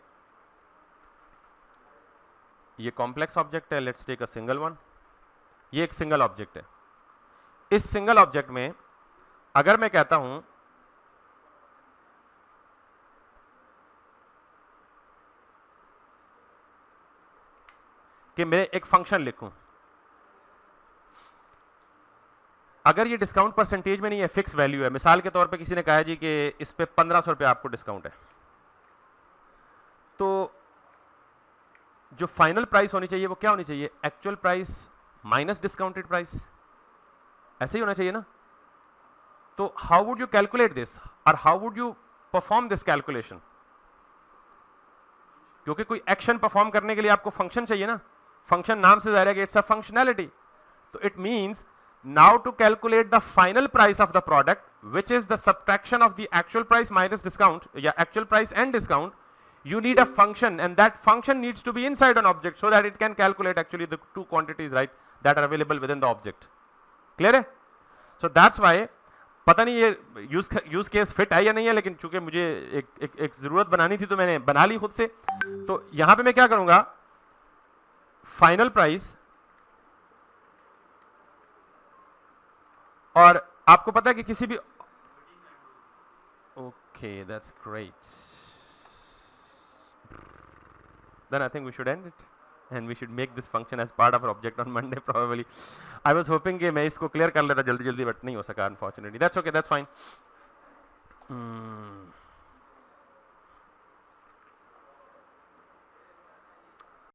ये कॉम्प्लेक्स ऑब्जेक्ट है, let's take a single one. ये एक सिंगल ऑब्जेक्ट है. इस सिंगल ऑब्जेक्ट में अगर मैं कहता हूं कि मैं एक फंक्शन लिखूं, अगर ये डिस्काउंट परसेंटेज में नहीं है, फिक्स वैल्यू है. मिसाल के तौर पे किसी ने कहा जी कि इस पे 1500 रुपये आपको डिस्काउंट है, तो जो फाइनल प्राइस होनी चाहिए वो क्या होनी चाहिए? Actual price minus discounted price. ऐसे ही होना चाहिए ना. तो how would you calculate this, और how would you perform this calculation? क्योंकि कोई एक्शन परफॉर्म करने के लिए आपको फंक्शन चाहिए ना. फंक्शन नाम से जाहिर है कि इट्स अ फंक्शनैलिटी. तो it means now to calculate the final price of the product, which is the subtraction of the actual price minus discount, yeah, actual price and discount, you need a function, and that function needs to be inside an object so that it can calculate actually the 2 quantities, right, that are available within the object. Clear है? So that's why पता नहीं ये use case fit है या नहीं है, लेकिन चूंकि मुझे एक जरूरत बनानी थी तो मैंने बना ली खुद से. तो यहां पे मैं क्या करूंगा, फाइनल प्राइस, और आपको पता है कि किसी भी, okay that's great, then I think we should end it and we should make this function as part of our object on Monday probably. I was hoping कि मैं इसको clear कर लेता जल्दी जल्दी, but नहीं हो सका unfortunately. That's okay, that's fine.